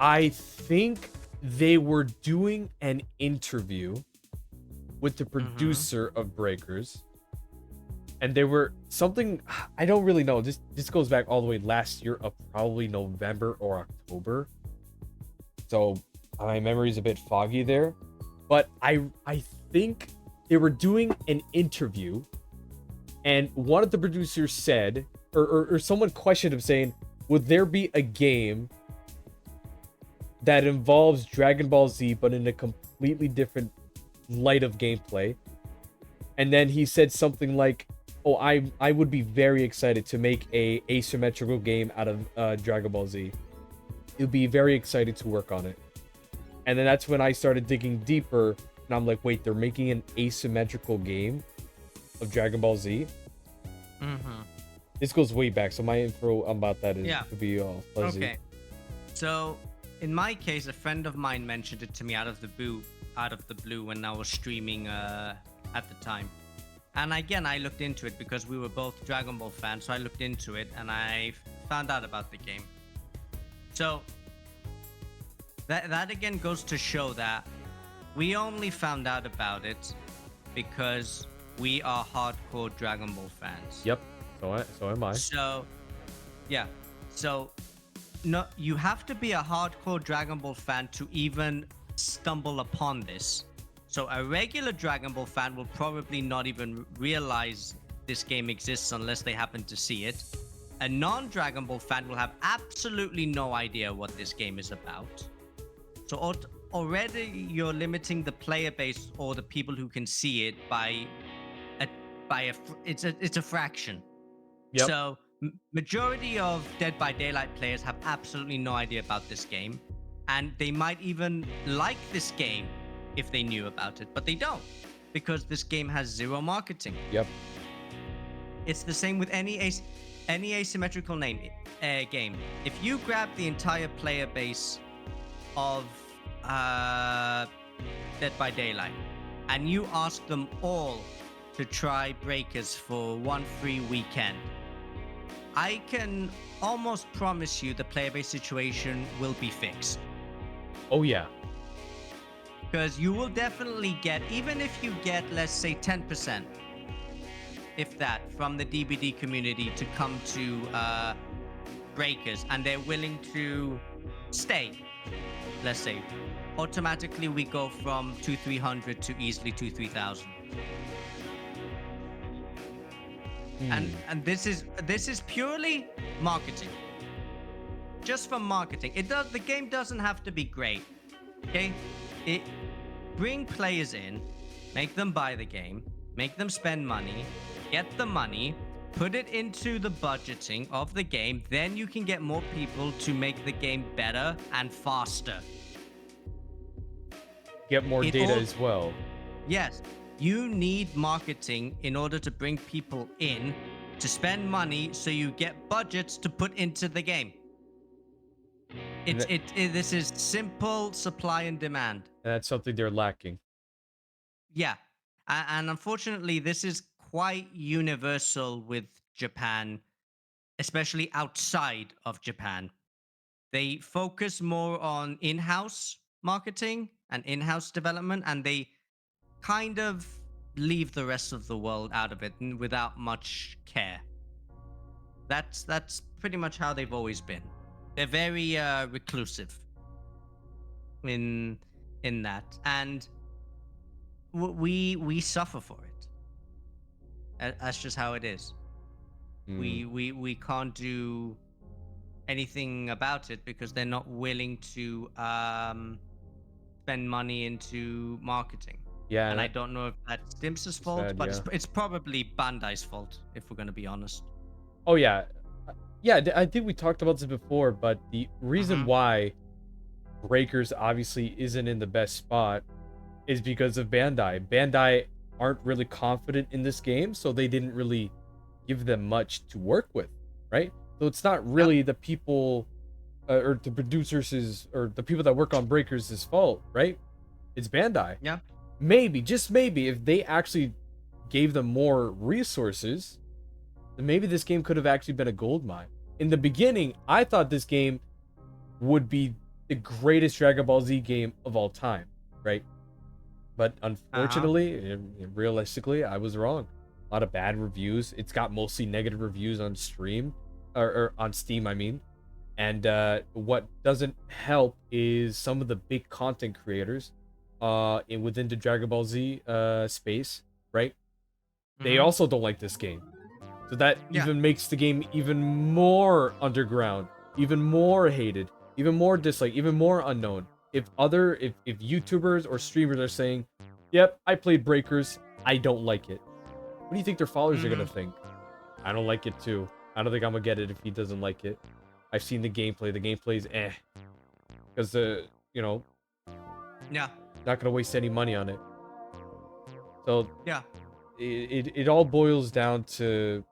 I think they were doing an interview with the producer of Breakers. And they were something, I don't really know. This goes back all the way last year of probably November or October. So my memory's a bit foggy there. But I think they were doing an interview And one of the producers said, or someone questioned him, saying, would there be a game that involves Dragon Ball Z but in a completely different light of gameplay? And then he said something like, oh, I would be very excited to make a asymmetrical game out of Dragon Ball Z. It would be very excited to work on it. And then that's when I started digging deeper, and I'm like, wait, they're making an asymmetrical game of Dragon Ball Z? This goes way back, so my info about that could be all fuzzy. Okay. So, in my case, a friend of mine mentioned it to me out of the blue when I was streaming at the time. And again, I looked into it because we were both Dragon Ball fans, so I looked into it and I found out about the game. So, that again goes to show that we only found out about it because we are hardcore Dragon Ball fans. Yep. So am I. So, yeah. So, no, you have to be a hardcore Dragon Ball fan to even stumble upon this. So, a regular Dragon Ball fan will probably not even realize this game exists unless they happen to see it. A non-Dragon Ball fan will have absolutely no idea what this game is about. So, already you're limiting the player base or the people who can see it by it's a fraction. Yep. So majority of Dead by Daylight players have absolutely no idea about this game, and they might even like this game if they knew about it, but they don't because this game has zero marketing. Yep. It's the same with any asymmetrical game. If you grab the entire player base of Dead by Daylight and you ask them all to try Breakers for one free weekend, I can almost promise you the player base situation will be fixed. Oh yeah. Because you will definitely get, even if you get, let's say 10%, if that, from the DBD community to come to Breakers, and they're willing to stay, let's say, automatically we go from 2,300 to easily 2,000-3,000. And this is purely marketing. Just for marketing. The game doesn't have to be great. Okay? Bring players in, make them buy the game, make them spend money, get the money, put it into the budgeting of the game, then you can get more people to make the game better and faster. Get more data as well. Yes. You need marketing in order to bring people in to spend money so you get budgets to put into the game. This is simple supply and demand. And that's something they're lacking. Yeah. And unfortunately, this is quite universal with Japan, especially outside of Japan. They focus more on in-house marketing and in-house development, and they kind of leave the rest of the world out of it without much care. That's pretty much how they've always been. They're very reclusive in that, and we suffer for it. That's just how it is. We can't do anything about it because they're not willing to spend money into marketing. Yeah, and I don't know if that's Dims's fault, sad, but yeah. it's probably Bandai's fault, if we're going to be honest. Oh yeah. Yeah, I think we talked about this before, but the reason why Breakers obviously isn't in the best spot is because of Bandai. Bandai aren't really confident in this game, so they didn't really give them much to work with, right? So it's not really the people or the producers or the people that work on Breakers' fault, right? It's Bandai. Yeah. Maybe, just maybe, if they actually gave them more resources, then maybe this game could have actually been a gold mine. In the beginning, I thought this game would be the greatest Dragon Ball Z game of all time, right? But unfortunately, realistically, I was wrong. A lot of bad reviews. It's got mostly negative reviews on stream, or on Steam, I mean. And what doesn't help is some of the big content creators within the Dragon Ball Z space, right? They also don't like this game. So that Yeah. even makes the game even more underground, even more hated, even more disliked, even more unknown. If YouTubers or streamers are saying, "Yep, I played Breakers, I don't like it," what do you think their followers are gonna think? I don't like it too. I don't think I'm gonna get it if he doesn't like it. I've seen the gameplay. The gameplay's because Yeah. not gonna waste any money on it. So Yeah. it all boils down to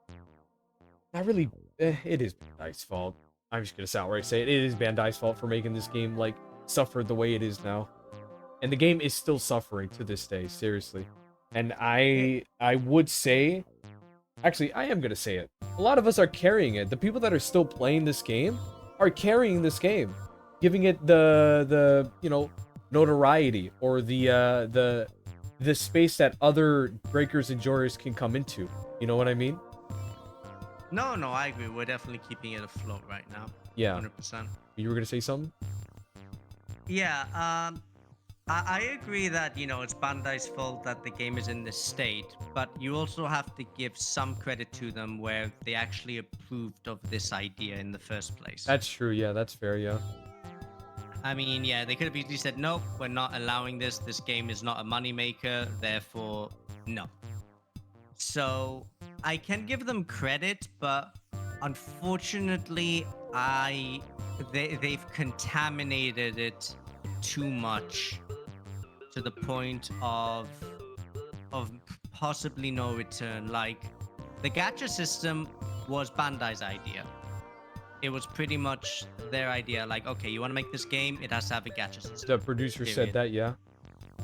not really. It is Bandai's fault. I'm just gonna outright say it. It is Bandai's fault for making this game like suffer the way it is now, and the game is still suffering to this day. Seriously, and I would say, actually, I am gonna say it. A lot of us are carrying it. The people that are still playing this game are carrying this game, giving it the notoriety or the space that other breakers and joyers can come into. You know what I mean? No, I agree. We're definitely keeping it afloat right now. Yeah. 100%. You were gonna say something? Yeah. I agree that, it's Bandai's fault that the game is in this state, but you also have to give some credit to them where they actually approved of this idea in the first place. That's true. Yeah, that's fair. Yeah. I mean, yeah, they could have easily said, nope, we're not allowing this. This game is not a moneymaker, therefore, no. So I can give them credit, but unfortunately, they've contaminated it too much to the point of possibly no return. Like, the gacha system was Bandai's idea. It was pretty much their idea. Like, okay, you want to make this game, it has to have a gacha system. The producer said that. Yeah.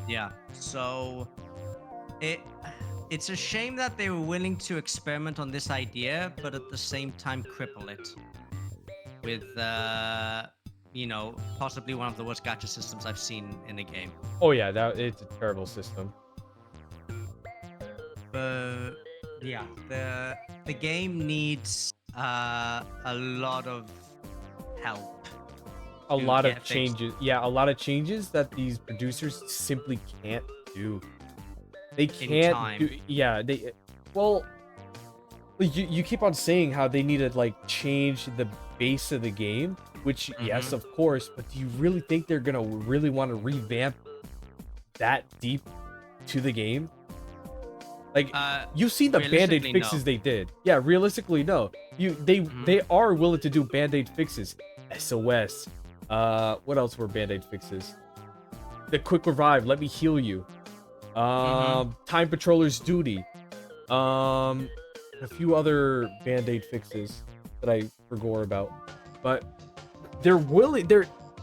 Yeah. So it's a shame that they were willing to experiment on this idea, but at the same time cripple it with possibly one of the worst gacha systems I've seen in a game. Oh yeah, it's a terrible system. But yeah, the game needs a lot of help. A lot of get fixed. changes. Yeah, a lot of changes that these producers simply can't do. They can't time. do. Yeah, well, you keep on saying how they need to like change the base of the game, which yes, of course, but do you really think they're gonna really want to revamp that deep to the game? Like, you see the band-aid fixes they did. Yeah, realistically, no. They are willing to do band-aid fixes. SOS. What else were band-aid fixes? The quick revive, let me heal you. Time patroller's duty. A few other band-aid fixes that I forgot about. But they're willing,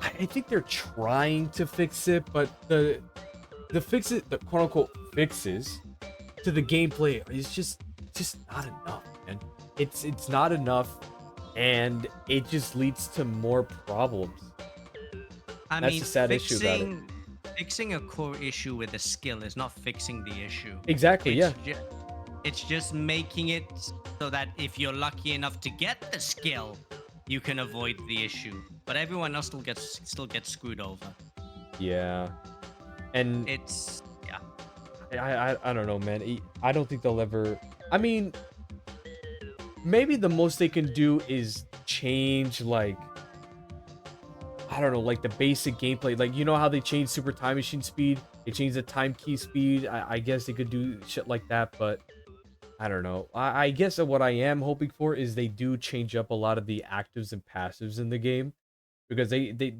I think they're trying to fix it, but the fixes, the quote-unquote fixes to the gameplay is just not enough, man. It's not enough, and it just leads to more problems. That's the sad issue about it. Fixing a core issue with a skill is not fixing the issue. Exactly, It's just making it so that if you're lucky enough to get the skill, you can avoid the issue. But everyone else still gets screwed over. Yeah. And it's I don't know, man. I don't think they'll ever. I mean, maybe the most they can do is change, like, I don't know, like the basic gameplay. Like, you know how they changed Super Time Machine speed? They changed the time key speed. I guess they could do shit like that, but I don't know. I guess what I am hoping for is they do change up a lot of the actives and passives in the game, because the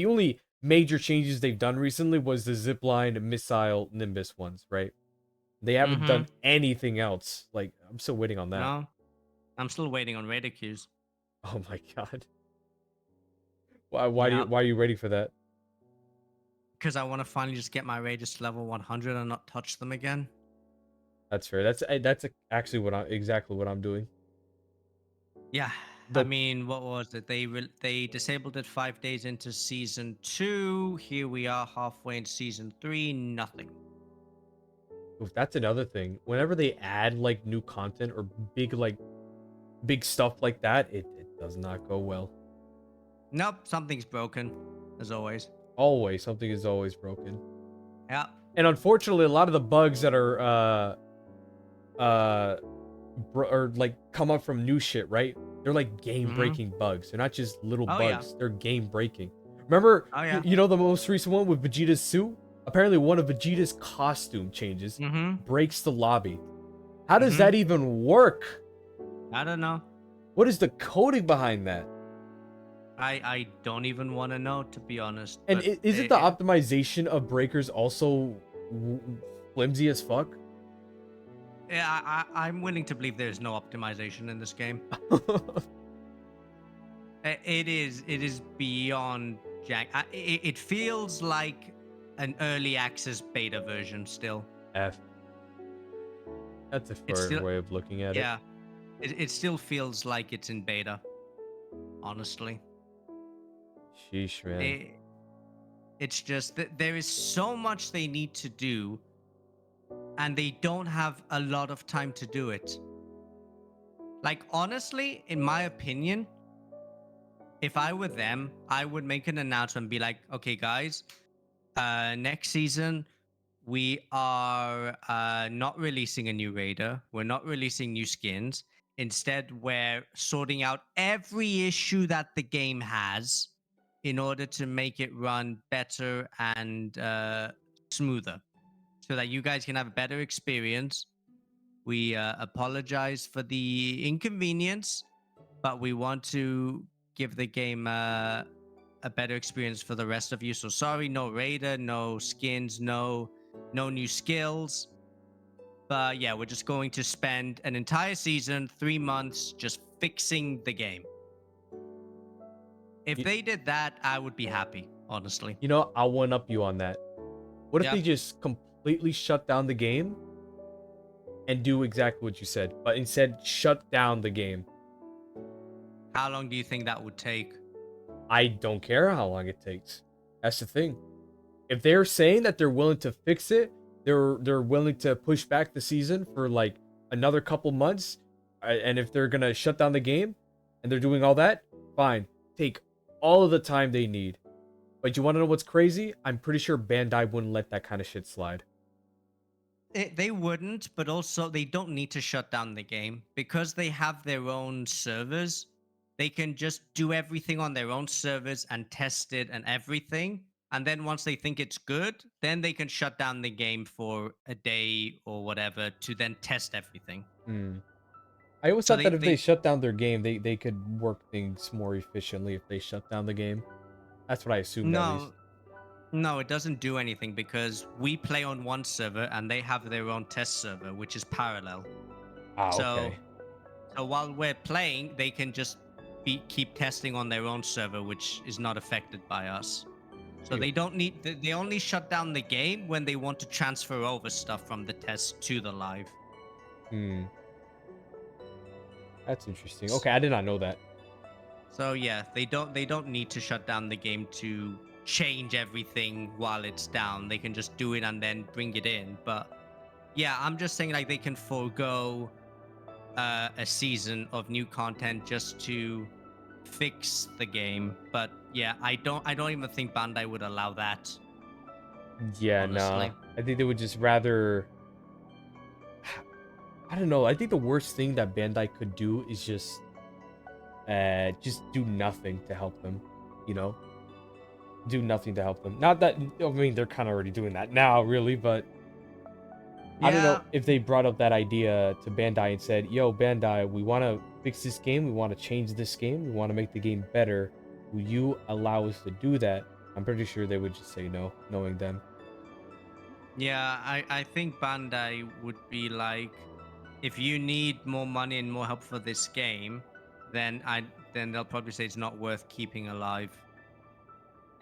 only major changes they've done recently was the zipline, missile, Nimbus ones, right? They haven't done anything else. Like, I'm still waiting on that. No, I'm still waiting on radar queues. Oh my god. Why are you ready for that? Because I want to finally just get my raiders to level 100 and not touch them again. That's fair. That's actually exactly what I'm doing. Yeah. I mean, what was it? They disabled it 5 days into season 2. Here we are halfway in season 3. Nothing. Oof, that's another thing. Whenever they add like new content or big stuff like that, it does not go well. Nope, something's broken, as always. Always, something is always broken. Yeah. And unfortunately, a lot of the bugs that are or like come up from new shit, right? They're like game Mm-hmm. breaking bugs. They're not just little Oh yeah. bugs. They're game breaking. Remember, Oh yeah. you know the most recent one with Vegeta's suit? Apparently, one of Vegeta's costume changes Mm-hmm. breaks the lobby. How does Mm-hmm. that even work? I don't know. What is the coding behind that? I don't even want to know, to be honest. And But isn't the optimization of breakers also flimsy as fuck? yeah, I'm willing to believe there's no optimization in this game. It is beyond jank. It feels like an early access beta version still. F. That's a It's fair still, way of looking at it. yeah, it still feels like it's in beta. Honestly, Sheesh, man. it's just that there is so much they need to do, and they don't have a lot of time to do it. Like, honestly, in my opinion, if I were them, I would make an announcement and be like, okay, guys, next season, we are not releasing a new raider. We're not releasing new skins. Instead, we're sorting out every issue that the game has in order to make it run better and smoother so that you guys can have a better experience. We apologize for the inconvenience, but we want to give the game a better experience for the rest of you. So sorry, no raider, no skins, no new skills. But yeah, we're just going to spend an entire season, 3 months, just fixing the game. If Y- they did that, I would be happy, honestly. You know, I'll one up you on that. What if Yep. they just completely shut down the game and do exactly what you said, but instead shut down the game? How long do you think that would take? I don't care how long it takes. That's the thing. If they're saying that they're willing to fix it, they're willing to push back the season for like another couple months, and if they're gonna shut down the game and they're doing all that, fine. Take all of the time they need. But you want to know what's crazy? I'm pretty sure Bandai wouldn't let that kind of shit slide. They wouldn't, but also they don't need to shut down the game because they have their own servers. They can just do everything on their own servers and test it and everything. And then once they think it's good, then they can shut down the game for a day or whatever to then test everything. I always So thought that if they shut down their game, they could work things more efficiently if they shut down the game. That's what I assumed at least. No, it doesn't do anything because we play on one server and they have their own test server, which is parallel. Ah, So, okay. so while we're playing, they can just keep testing on their own server, which is not affected by us. So Ew. they don't need. They only shut down the game when they want to transfer over stuff from the test to the live. That's interesting. Okay, I did not know that. So yeah, they don't need to shut down the game to change everything while it's down. They can just do it and then bring it in. But yeah, I'm just saying like they can forego a season of new content just to fix the game. But yeah, I don't even think Bandai would allow that. Yeah, Honestly. nah. I think they would just rather. I don't know. I think the worst thing that Bandai could do is just do nothing to help them. You know, do nothing to help them. Not that I mean they're kind of already doing that now, really, but I don't know Yeah, if they brought up that idea to Bandai and said, "Yo, Bandai, we want to fix this game. We want to change this game. We want to make the game better. Will you allow us to do that?" I'm pretty sure they would just say no, knowing them. yeah, I think Bandai would be like, if you need more money and more help for this game, then they'll probably say it's not worth keeping alive.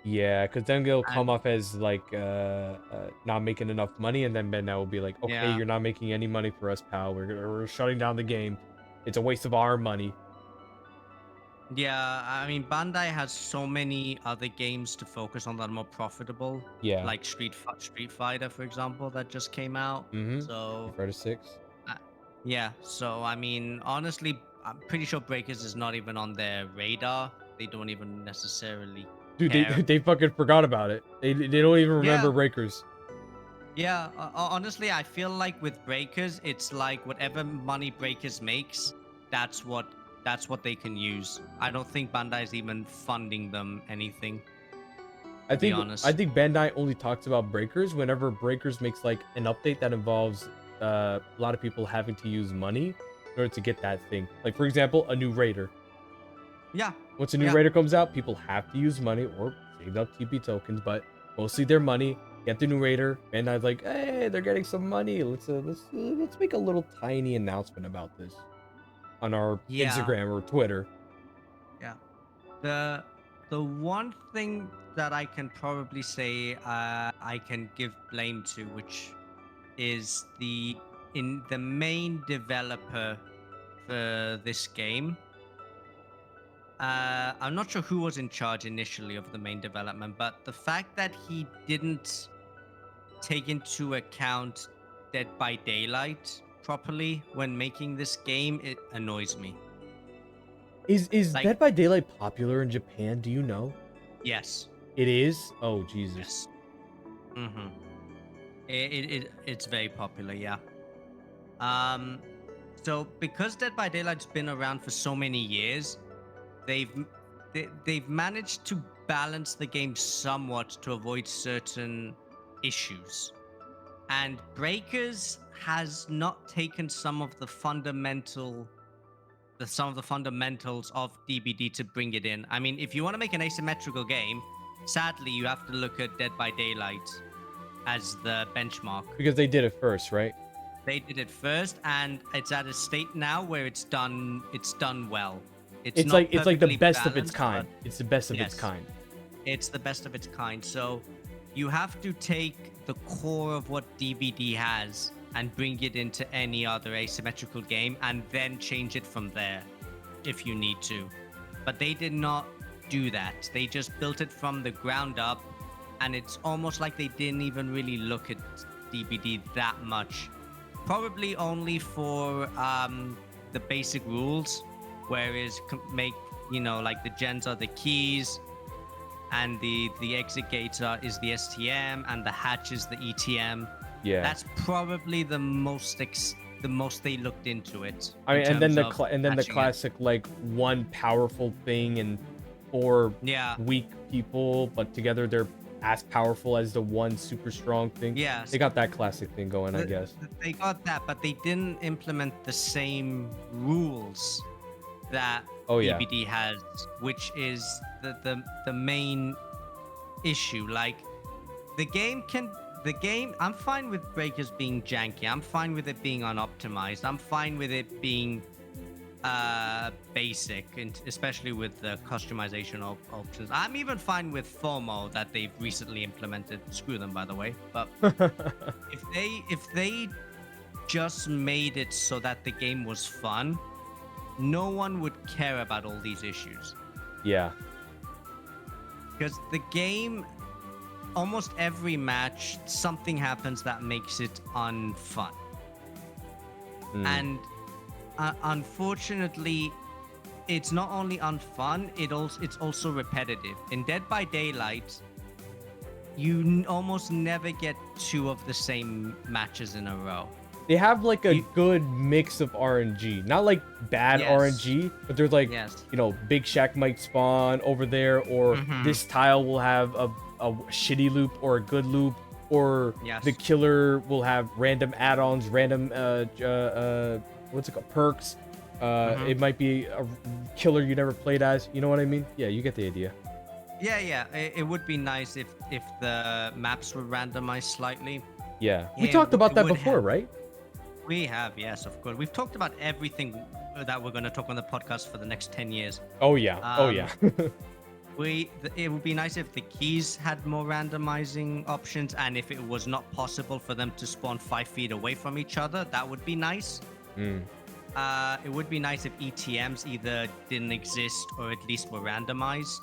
Yeah, because then they'll come And off as like not making enough money, and then Bandai will be like, "Okay, yeah, you're not making any money for us, pal. We're shutting down the game. It's a waste of our money." yeah, I mean Bandai has so many other games to focus on that are more profitable, Yeah. like Street Fighter, for example, that just came out. Mm-hmm. So Fighter 6. uh, yeah, so I mean, honestly, I'm pretty sure Breakers is not even on their radar. They don't even necessarily Dude, they care. they fucking forgot about it. They don't even Yeah, remember Breakers. Yeah, honestly, I feel like with Breakers, it's like whatever money Breakers makes, that's what that's what they can use. I don't think Bandai is even funding them anything, I to be think I honest. think Bandai only talks about Breakers whenever Breakers makes like an update that involves a lot of people having to use money in order to get that thing. Like for example, a new raider. Yeah, Once a new yeah, raider comes out, people have to use money or save up TP tokens, but mostly their money. Get the new raider. Bandai's like, hey, they're getting some money. Let's make a little tiny announcement about this on our yeah, Instagram or Twitter. yeah. The the one thing that I can probably say I can give blame to, which is the main developer for this game. I'm not sure who was in charge initially of the main development, but the fact that he didn't take into account Dead by Daylight properly when making this game, it annoys me. Is Like, Dead by Daylight popular in Japan? Do you know? yes, It is? Oh, Jesus. yes, mm-hmm. It's very popular, yeah. Um, so because Dead by Daylight's been around for so many years, they've they've managed to balance the game somewhat to avoid certain issues. And Breakers has not taken some of the fundamentals of DBD to bring it in. I mean, if you want to make an asymmetrical game, sadly you have to look at Dead by Daylight as the benchmark. Because they did it first, right? They did it first, and it's at a state now where it's done well. It's like the Perfectly best of its balanced, kind. but It's the best of its yes. kind. It's the best of its kind. So you have to take the core of what DBD has and bring it into any other asymmetrical game and then change it from there if you need to. But they did not do that. They just built it from the ground up, and it's almost like they didn't even really look at DBD that much. Probably only for the basic rules, whereas make, like the gens are the keys, and the exit gates is the STM, and the hatch is the ETM. Yeah. That's probably the most they looked into it. I mean, and then the patching it. classic like one powerful thing and four Yeah. weak people, but together they're as powerful as the one super strong thing. Yes. They got that classic thing going, I guess. They got that, but they didn't implement the same rules that Oh, yeah. DBD has, which is the main issue. Like, the game, I'm fine with Breakers being janky. I'm fine with it being unoptimized. I'm fine with it being basic, and especially with the customization options. I'm even fine with FOMO that they've recently implemented. Screw them, by the way. But if they just made it so that the game was fun, no one would care about all these issues. Yeah. Because the game, almost every match, something happens that makes it unfun. And unfortunately, it's not only unfun, it's also repetitive. In Dead by Daylight, you almost never get two of the same matches in a row. They have like a good mix of RNG. Not like bad Yes. RNG, but there's like, Yes. Big Shack might spawn over there, or this tile will have a shitty loop or a good loop, or Yes. the killer will have random add-ons, random what's it called, perks. It might be a killer you never played as. You know what I mean? Yeah, you get the idea. Yeah. It would be nice if the maps were randomized slightly. Yeah, we Yeah, talked about it that would before, have- right? We have, yes, of course. We've talked about everything that we're going to talk on the podcast for the next 10 years. Oh yeah, oh yeah. It would be nice if the keys had more randomizing options, and if it was not possible for them to spawn 5 feet away from each other, that would be nice. It would be nice if ETMs either didn't exist or at least were randomized.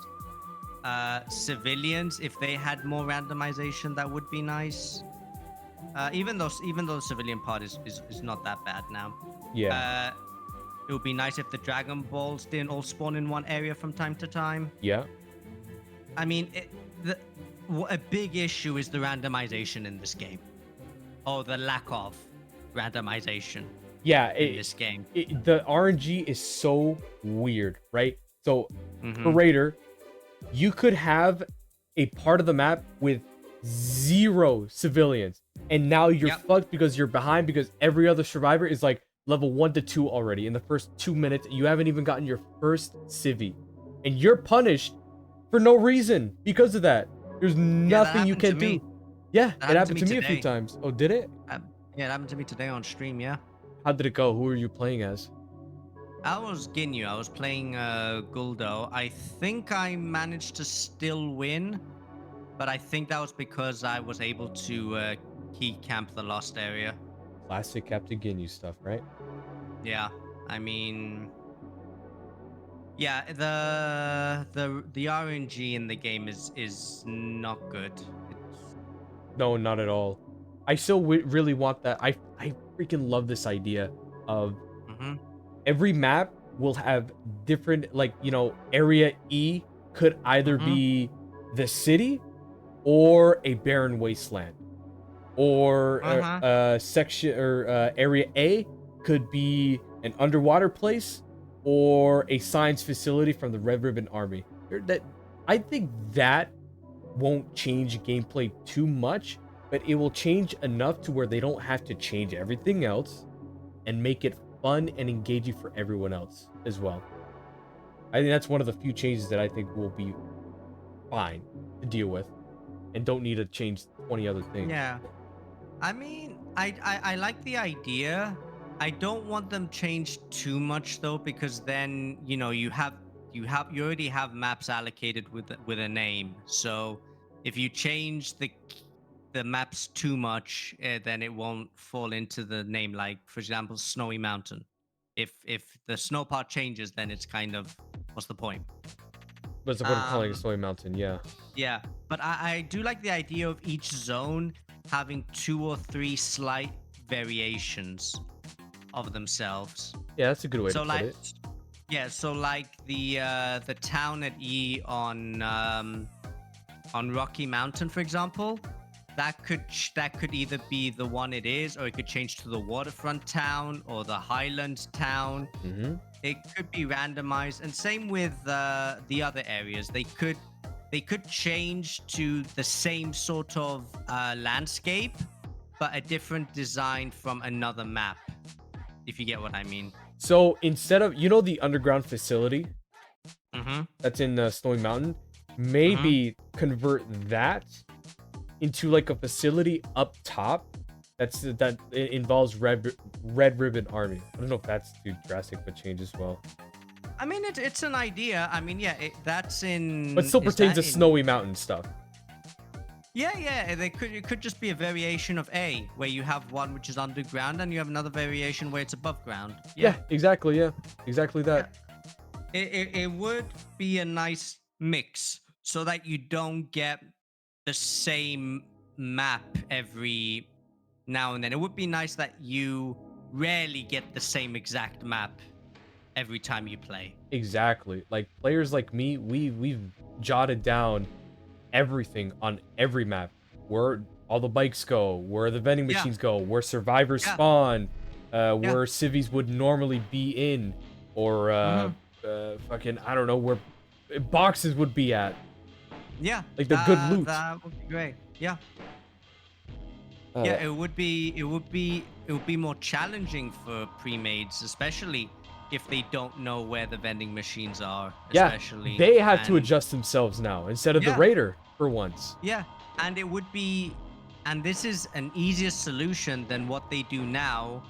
Civilians, if they had more randomization, that would be nice. Even though the civilian part is not that bad now. Yeah. It would be nice if the Dragon Balls didn't all spawn in one area from time to time. Yeah. I mean, a big issue is the randomization in this game. or the lack of randomization Yeah, in this game. the RNG is so weird, right? So for Mm-hmm. Raider, you could have a part of the map with 0 civilians, and now you're Yep. fucked because you're behind because every other survivor is like level 1 to 2 already in the first 2 minutes. You haven't even gotten your first civvy, and you're punished for no reason because of that. There's nothing you can do. Yeah, That it happened to happened me to me a few today. times. Oh, did it? Yeah, it happened to me today on stream. Yeah. How did it go? Who are you playing as? I was Ginyu. I was playing Guldo. I think I managed to still win, but I think that was because I was able to key camp the lost area. Classic Captain Ginyu stuff, right? Yeah, I mean, yeah, the RNG in the game is not good. No, not at all. I still really want that. I freaking love this idea of Mm-hmm. every map will have different, like, area E could either Mm-hmm. be the city or a barren wasteland, or Uh-huh. section or area A could be an underwater place or a science facility from the Red Ribbon Army. That I think that won't change gameplay too much, but it will change enough to where they don't have to change everything else and make it fun and engaging for everyone else as well. I think that's one of the few changes that I think will be fine to deal with and don't need to change 20 other things. Yeah. I mean, I like the idea. I don't want them changed too much though, because then you already have maps allocated with a name. So if you change the maps too much, then it won't fall into the name. Like for example, Snowy Mountain. If the snow part changes, then it's kind of what's the point? What's the point of calling it Um, Snowy Mountain? Yeah. yeah, but I do like the idea of each zone having 2 or 3 slight variations of themselves. Yeah, that's a good way So to put like, it. yeah, so like the town at E on Rocky Mountain, for example, that could either be the one it is, or it could change to the waterfront town or the Highland town. Mm-hmm. It could be randomized, and same with the other areas. They could change to the same sort of landscape, but a different design from another map, if you get what I mean. So instead of, the underground facility Mm-hmm. that's in Snowy Mountain, Mm-hmm. maybe convert that into like a facility up top that it involves Red Ribbon Army. I don't know if that's too drastic of a change as well, I mean, it's an idea. I mean, yeah, that's in. but still Is pertains that to in? Snowy Mountain stuff. Yeah. It could just be a variation of A, where you have one which is underground, and you have another variation where it's above ground. Yeah, exactly. Yeah, exactly that. It would be a nice mix so that you don't get the same map every now and then. It would be nice that you rarely get the same exact map every time you play. Exactly. Like players like me, we've jotted down everything on every map. Where all the bikes go, where the vending Yeah. machines go, where survivors Yeah. spawn, where civvies would normally be in, or fucking, I don't know, where boxes would be at. Yeah. Like the good loot. That would be great. Yeah. Uh, Yeah, it would be more challenging for pre-mades, especially if they don't know where the vending machines are. Yeah, Especially they have to and- adjust themselves now instead of the Yeah. Raider for once. Yeah, and it would be, and this is an easier solution than what they do now,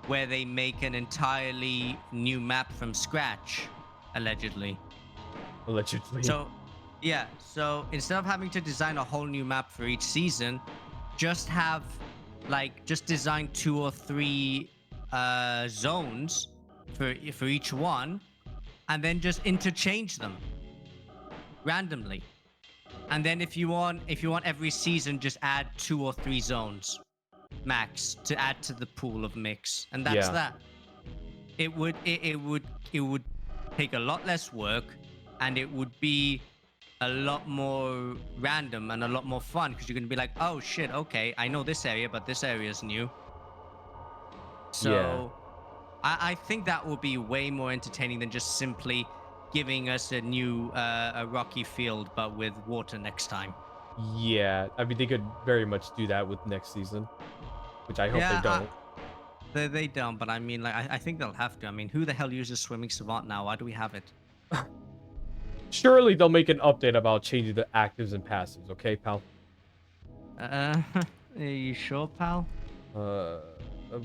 where they make an entirely new map from scratch, allegedly. Allegedly. So, yeah, so instead of having to design a whole new map for each season, just design 2 or 3 zones for each one, and then just interchange them randomly. And then if you want every season, just add 2 or 3 zones max to add to the pool of mix, and that's Yeah. that. It would take a lot less work, and it would be a lot more random and a lot more fun because you're gonna be like, oh shit, okay, I know this area, but this area is new. Yeah. So I think that will be way more entertaining than just simply giving us a new a rocky field, but with water next time. Yeah. I mean, they could very much do that with next season, which I hope they Yeah, don't. they don't, but I mean, like, I think they'll have to. I mean, who the hell uses Swimming Savant now? Why do we have it? Surely they'll make an update about changing the actives and passives, okay, pal? Uh, are you sure, pal? Uh,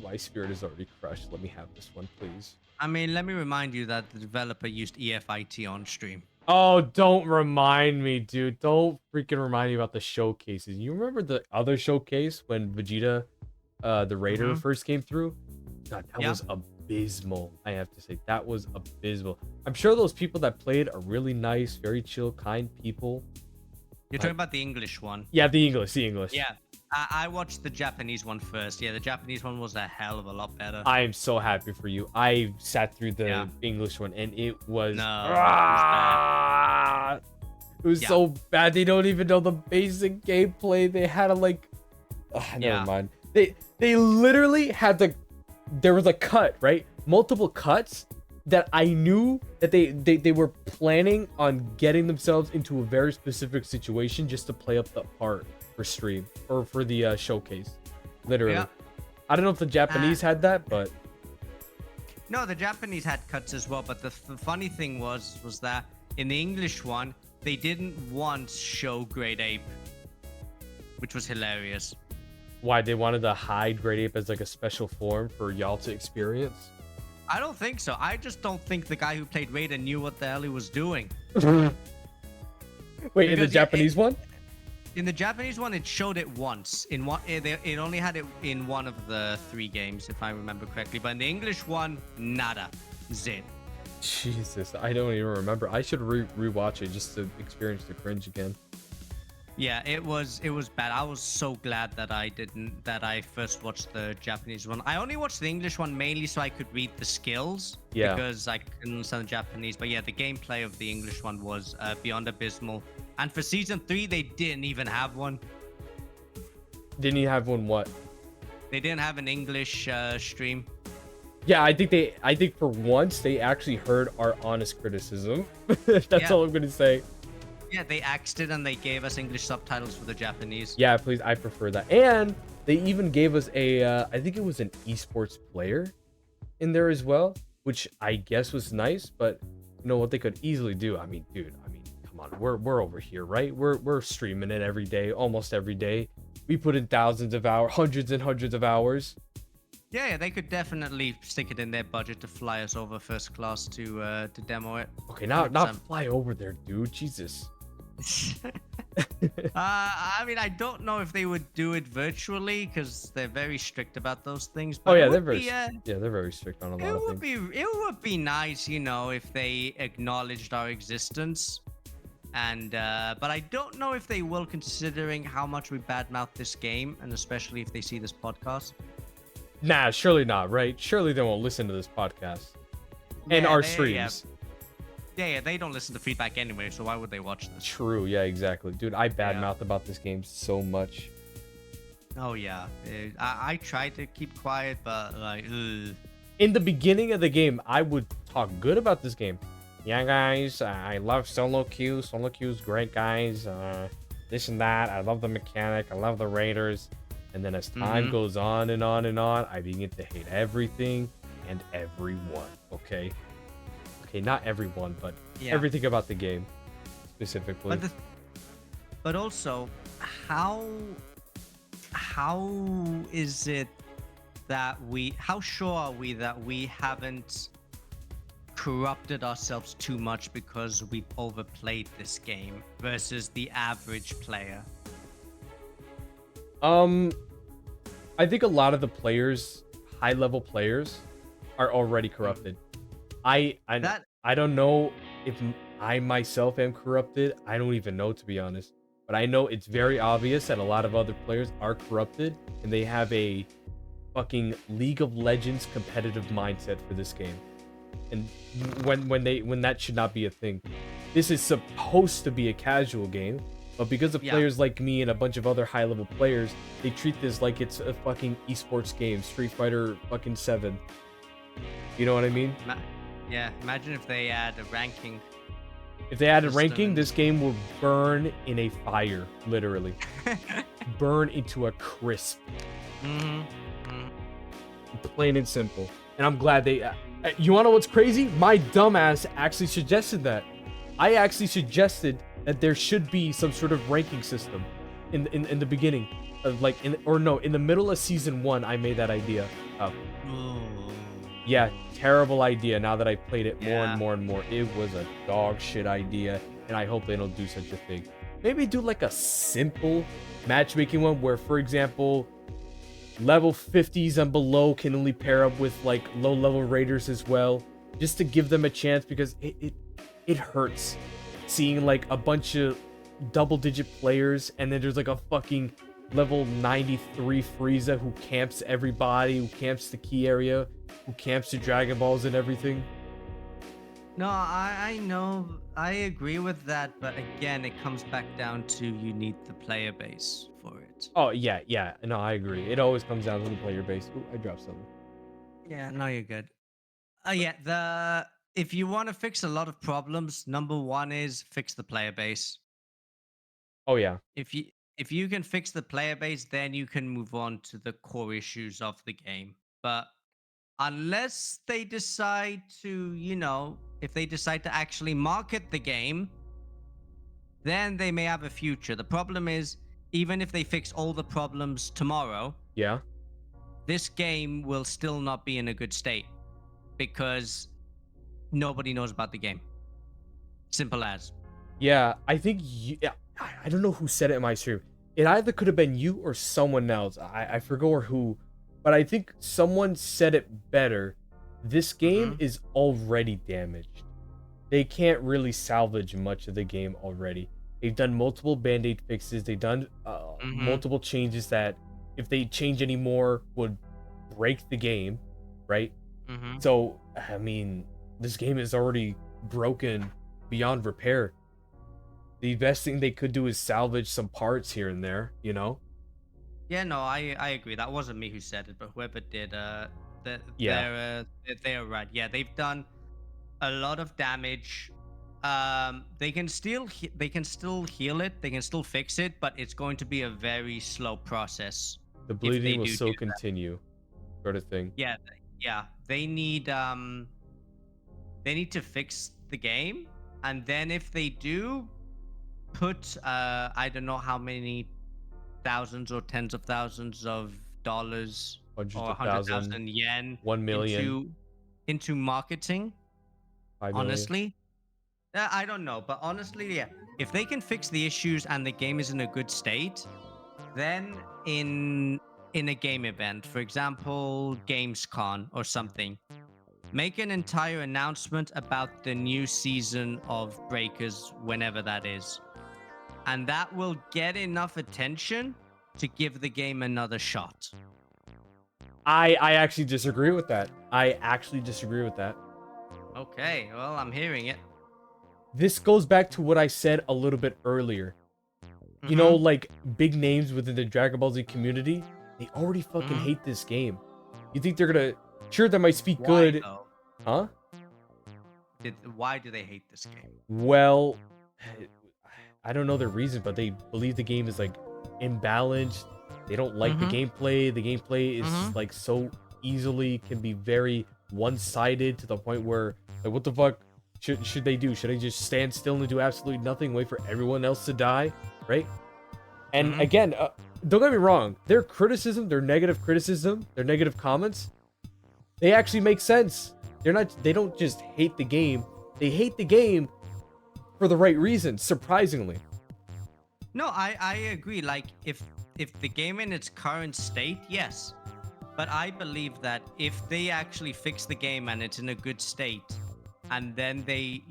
my spirit is already crushed. Let me have this one, please. I mean, let me remind you that the developer used EFIT on stream. Oh, don't remind me, dude. Don't freaking remind me about the showcases. You remember the other showcase when Vegeta, the Raider, first came through? God, that was abysmal. I have to say, that was abysmal. I'm sure those people that played are really nice, very chill, kind people. You're talking about the English one. Yeah, the English. Yeah, I watched the Japanese one first. Yeah, the Japanese one was a hell of a lot better. I am so happy for you. I sat through the English one, and it was... It was so bad. They don't even know the basic gameplay. They had to, like... never mind. They literally had to... There was a cut, right? Multiple cuts that I knew that they were planning on getting themselves into a very specific situation just to play up the part for stream or for the showcase. Literally. I don't know if the Japanese had that, but... No, the Japanese had cuts as well, but the funny thing was that in the English one, they didn't once show Great Ape, which was hilarious. Why, they wanted to hide Great Ape as like a special form for y'all to experience? I don't think so. I just don't think the guy who played Raider knew what the hell he was doing. Wait, in the Japanese one? In the Japanese one, it showed it once. In one, it only had it in one of the 3 games, if I remember correctly. But in the English one, nada, zit. Jesus, I don't even remember. I should rewatch it just to experience the cringe again. Yeah, it was bad. I was so glad that I first watched the Japanese one. I only watched the English one mainly so I could read the skills. Yeah. Because I couldn't understand the Japanese. But yeah, the gameplay of the English one was beyond abysmal. And for season 3, they didn't even have one. Didn't you have one what? They didn't have an English stream. Yeah, I think for once they actually heard our honest criticism. That's all I'm gonna say. Yeah, they axed it and they gave us English subtitles for the Japanese. Yeah, please, I prefer that. And they even gave us a, I think it was an esports player in there as well, which I guess was nice. But you know what they could easily do? I mean, dude, come on, we're over here, right? We're streaming it every day, almost every day. We put in thousands of hours, hundreds and hundreds of hours. Yeah, they could definitely stick it in their budget to fly us over first class to demo it. Okay, not fly over there, dude. Jesus. I mean, I don't know if they would do it virtually because they're very strict about those things. But oh yeah, they're very strict on a lot of things. It would be nice, you know, if they acknowledged our existence. And but I don't know if they will, considering how much we badmouth this game, and especially if they see this podcast. Nah, surely not, right? Surely they won't listen to this podcast and our streams. Yeah, they don't listen to feedback anyway, so why would they watch this? True, yeah, exactly. Dude, I badmouth about this game so much. Oh, yeah. I tried to keep quiet, but like, ugh. In the beginning of the game, I would talk good about this game. Yeah, guys, I love solo queue. Solo queue is great, guys. This and that. I love the mechanic. I love the raiders. And then as time goes on and on and on, I begin to hate everything and everyone, okay? Okay, not everyone, but everything about the game, specifically. But also, how is it that how sure are we that we haven't corrupted ourselves too much because we've overplayed this game versus the average player? I think a lot of the players, high-level players, are already corrupted. I don't know if I myself am corrupted. I don't even know, to be honest. But I know it's very obvious that a lot of other players are corrupted, and they have a fucking League of Legends competitive mindset for this game. And when that should not be a thing. this is supposed to be a casual game, but because of players like me and a bunch of other high-level players, they treat this like it's a fucking esports game, Street Fighter fucking 7. You know what I mean? Yeah, imagine if they add a ranking. If they added ranking, this game will burn in a fire, literally. Burn into a crisp. Plain and simple. And I'm glad they... you wanna know what's crazy? My dumbass actually suggested that. I actually suggested that there should be some sort of ranking system in the beginning. In the middle of season 1, I made that idea up. Yeah, terrible idea now that I played it more and more and more. It was a dog shit idea, and I hope they don't do such a thing. Maybe do like a simple matchmaking one where, for example, level 50s and below can only pair up with like low-level raiders as well, just to give them a chance, because it hurts seeing like a bunch of double-digit players and then there's like a fucking level 93 Frieza who camps everybody, who camps the key area, who camps the Dragon Balls and everything. No, I know, I agree with that, but again, it comes back down to you need the player base for it. Oh, yeah. No, I agree. It always comes down to the player base. Ooh, I dropped something. Yeah, no, you're good. If you want to fix a lot of problems, number one is fix the player base. Oh, yeah. If you can fix the player base, then you can move on to the core issues of the game. But unless they decide to, if they decide to actually market the game, then they may have a future. The problem is, even if they fix all the problems tomorrow, this game will still not be in a good state because nobody knows about the game. Simple as. Yeah, I think I don't know who said it in my stream. It either could have been you or someone else. I forgot who, but I think someone said it better. This game is already damaged. They can't really salvage much of the game already. They've done multiple band-aid fixes. They've done multiple changes that, if they change any more, would break the game, right? So, I mean, this game is already broken beyond repair. The best thing they could do is salvage some parts here and there, Yeah, no, I agree. That wasn't me who said it, but whoever did, they're right. Yeah, they've done a lot of damage. They can still heal it. They can still fix it, but it's going to be a very slow process. The bleeding will still continue, sort of thing. Yeah. They need to fix the game, and then if they do, put I don't know how many thousands or tens of thousands of dollars or 100,000 yen, 1 million into marketing. 5 million. Honestly, I don't know, but honestly, yeah, if they can fix the issues and the game is in a good state, then in a game event, for example, Gamescom or something, make an entire announcement about the new season of Breakers, whenever that is. And that will get enough attention to give the game another shot. I actually disagree with that. Okay, well, I'm hearing it. This goes back to what I said a little bit earlier. You know, like, big names within the Dragon Ball Z community, they already fucking hate this game. You think they're gonna... Sure, they might speak good. Though? Huh? Why do they hate this game? Well, I don't know the reason, but they believe the game is, like, imbalanced. They don't like the gameplay. The gameplay is, like, so easily can be very one-sided to the point where, like, what the fuck should they do? Should they just stand still and do absolutely nothing, wait for everyone else to die, right? And again, don't get me wrong. Their criticism, their negative criticism, their negative comments, they actually make sense. They don't just hate the game. They hate the game for the right reasons, surprisingly. No, I agree. Like, if the game in its current state, yes. But I believe that if they actually fix the game and it's in a good state, and then they,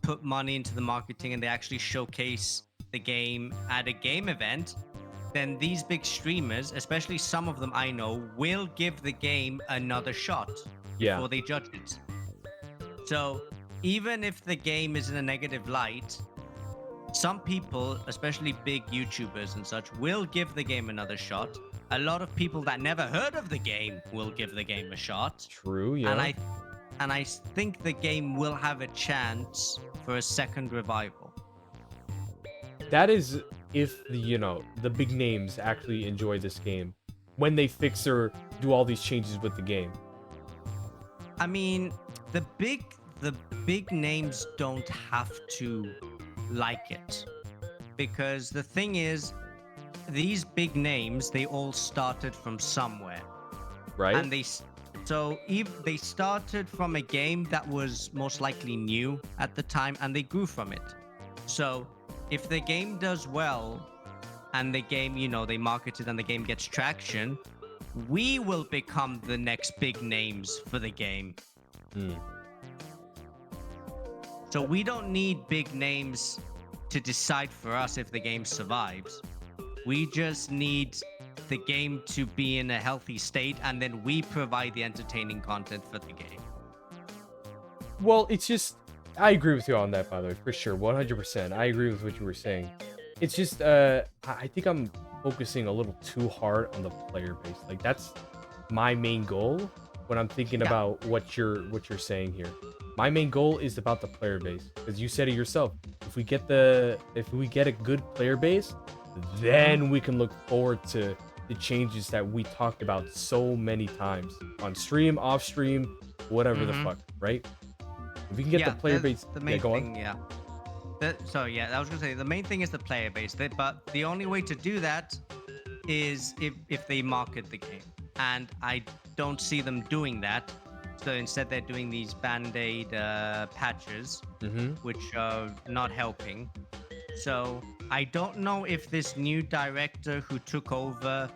put money into the marketing and they actually showcase the game at a game event, then these big streamers, especially some of them I know, will give the game another shot before they judge it. So even if the game is in a negative light, some people, especially big YouTubers and such, will give the game another shot. A lot of people that never heard of the game will give the game a shot. True, yeah. And I think the game will have a chance for a second revival. That is if the big names actually enjoy this game when they fix or do all these changes with the game. I mean, the big names don't have to like it, because the thing is, these big names, they all started from somewhere, Right? and so if they started from a game that was most likely new at the time, and they grew from it. So if the game does well, and the game, they market it and the game gets traction, we will become the next big names for the game. So we don't need big names to decide for us if the game survives. We just need the game to be in a healthy state, and then we provide the entertaining content for the game. Well, it's just, I agree with you on that, by the way, for sure, 100%. I agree with what you were saying. It's just, I think I'm focusing a little too hard on the player base. Like, that's my main goal when I'm thinking about what you're saying here. My main goal is about the player base, because you said it yourself. If we get a good player base, then we can look forward to the changes that we talked about so many times on stream, off stream, whatever the fuck, right? If we can get the player base, the main go thing, on. I was gonna say the main thing is the player base. But the only way to do that is if they market the game, and I don't see them doing that. So instead, they're doing these band-aid patches, which are not helping. So I don't know if this new director who took over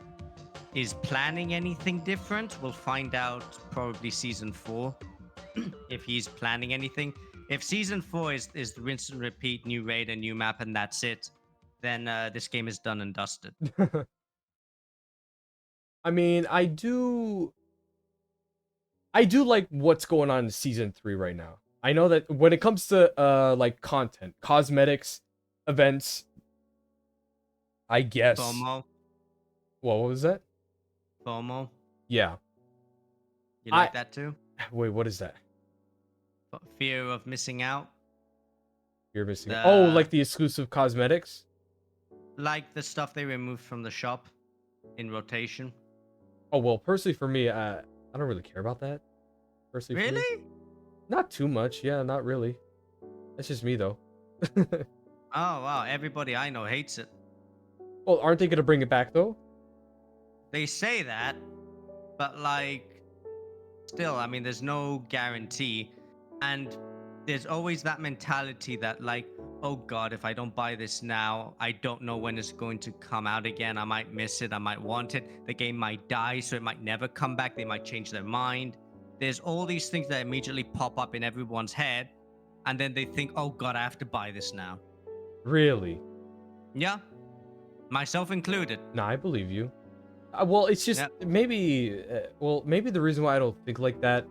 is planning anything different. We'll find out probably season 4 if he's planning anything. If season 4 is the rinse and repeat, new raid and new map, and that's it, then this game is done and dusted. I mean, I do like what's going on in season 3 right now. I know that when it comes to like content, cosmetics, events, I guess. FOMO. What was that? FOMO. Yeah. You like that too? Wait, what is that? Fear of missing out. You're missing. Oh, like the exclusive cosmetics? Like the stuff they removed from the shop in rotation. Oh, well, personally for me, I don't really care about that. Personally, for me. Really? Not too much. Yeah, not really. That's just me, though. Oh, wow. Everybody I know hates it. Well, aren't they going to bring it back, though? They say that, but like, still, I mean, there's no guarantee. And there's always that mentality that like, oh God, if I don't buy this now, I don't know when it's going to come out again. I might miss it. I might want it. The game might die, so it might never come back. They might change their mind. There's all these things that immediately pop up in everyone's head. And then they think, oh God, I have to buy this now. Really? Yeah. Myself included. Nah, I believe you. Well, it's just maybe the reason why I don't think like that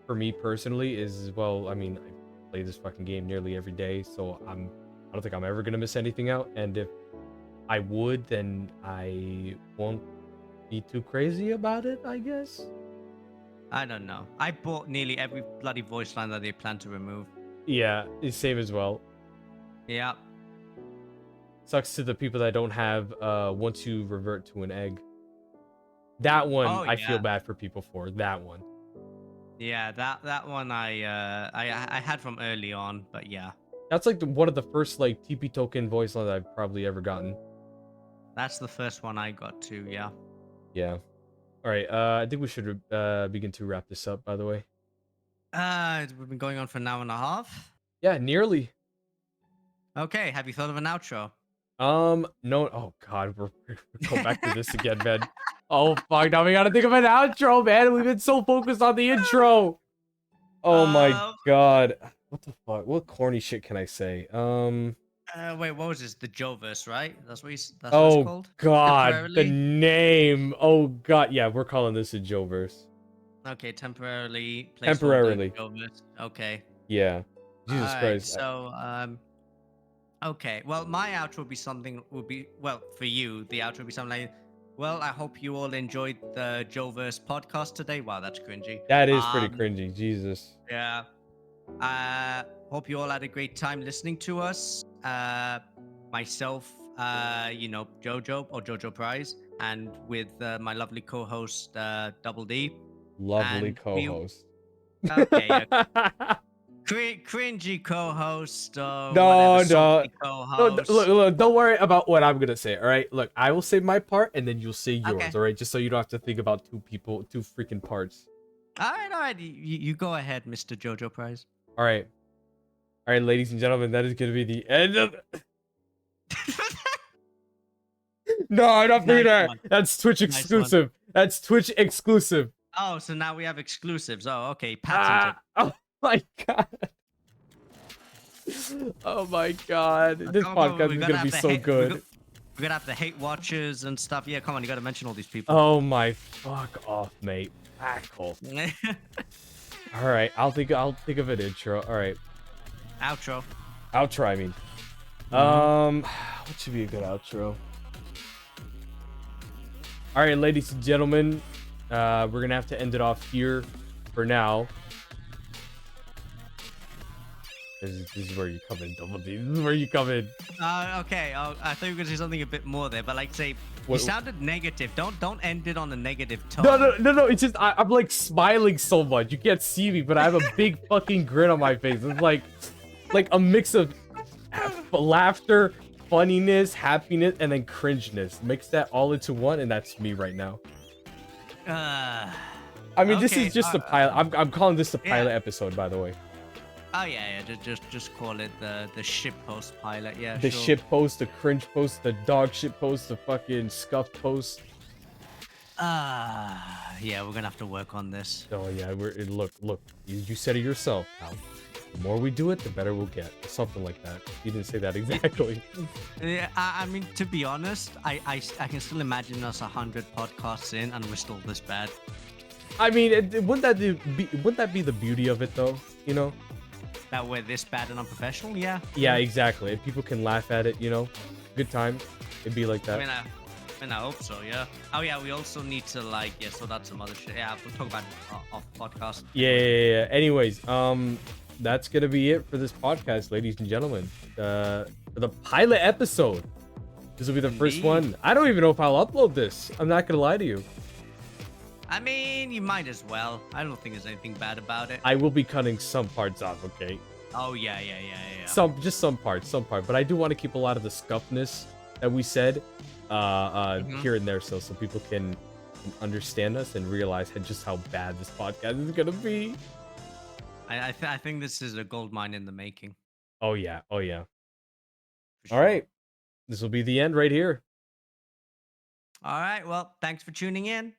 for me personally is, well, I mean, I play this fucking game nearly every day, so I don't think I'm ever gonna miss anything out. And if I would, then I won't be too crazy about it, I guess. I don't know. I bought nearly every bloody voice line that they plan to remove. Yeah, it's same as well. Yeah. Sucks to the people that don't have once you revert to an egg. That one I feel bad for people for. That one. Yeah, that one I had from early on, but yeah. That's like one of the first like TP token voice lines I've probably ever gotten. That's the first one I got too, yeah. Yeah. All right, I think we should begin to wrap this up, by the way. We've been going on for an hour and a half. Yeah, nearly. Okay, have you thought of an outro? No. Oh God, we're going back to this again, man. Oh fuck, now we gotta think of an outro, man. We've been so focused on the intro. Oh my God, what the fuck? What corny shit can I say? Wait, what was this? The Joverse, right? That's what it's called. Oh God, the name. Oh God, yeah, we're calling this a Joverse. Okay, temporarily. Temporarily. Joverse. Okay. Yeah. Jesus Alright, Christ. so okay. Well, my outro would be well, for you, the outro would be something like, well, I hope you all enjoyed the Joverse podcast today. Wow, that's cringy. That is pretty Um, cringy. Jesus. yeah. Hope you all had a great time listening to us. Myself, Jojo or Jojo Prize, and with my lovely co-host Double D. Lovely And we co-host. okay, cringy co-host or whatever, No, no. salty No, co-host. look, don't worry about what I'm gonna say. All right, look, I will say my part, and then you'll say yours. Okay. All right, just so you don't have to think about two freaking parts. All right. You go ahead, Mr. Jojo Prize. All right, ladies and gentlemen, that is gonna be the end of. No, I'm not doing Nice that. one. That's Twitch Nice one. exclusive. That's Twitch exclusive. Oh, so now we have exclusives. Oh, okay. Patented. Oh my god. Oh my god. This podcast is gonna be so good. We're gonna have the hate watchers and stuff. Yeah, come on, you gotta mention all these people. Oh my fuck off, mate. Back off. All right, I'll think of an intro. All right. Outro. Outro, I mean. What should be a good outro? All right, ladies and gentlemen, we're gonna have to end it off here for now. This is where you come in, Double D. This is where you come in. Okay. I thought you were gonna say something a bit more there, but like, say, you What- sounded negative. Don't end it on a negative tone. No. It's just I'm like smiling so much. You can't see me, but I have a big fucking grin on my face. It's like a mix of laughter, funniness, happiness, and then cringeness. Mix that all into one, and that's me right now. I mean, this okay, is just a pilot. I'm calling this the pilot episode, by the way. Oh yeah. Just call it the ship post pilot. Yeah. The sure. shit post, the cringe post, the dog shit post, the fucking scuffed post. Yeah, we're gonna have to work on this. Oh yeah, look. You said it yourself, pal. The more we do it, the better we'll get. Something like that. You didn't say that exactly. Yeah, I mean, to be honest, I can still imagine us 100 podcasts in and we're still this bad. I mean, wouldn't that be the beauty of it, though? You know? That we're this bad and unprofessional? Yeah. Yeah, exactly. If people can laugh at it, you know, good time. It'd be like that. I hope so. Yeah. Oh yeah, we also need to so that's some other shit. Yeah, we'll talk about it off podcast. Yeah. Anyways, that's gonna be it for this podcast, ladies and gentlemen. For the pilot episode. This will be the first one. I don't even know if I'll upload this. I'm not gonna lie to you. I mean, you might as well. I don't think there's anything bad about it. I will be cutting some parts off, okay? Oh yeah. Just some parts. But I do want to keep a lot of the scuffness that we said here and there, so people can understand us and realize just how bad this podcast is gonna be. I think this is a gold mine in the making. Oh yeah. For All sure. right, this will be the end right here. All right. Well, thanks for tuning in.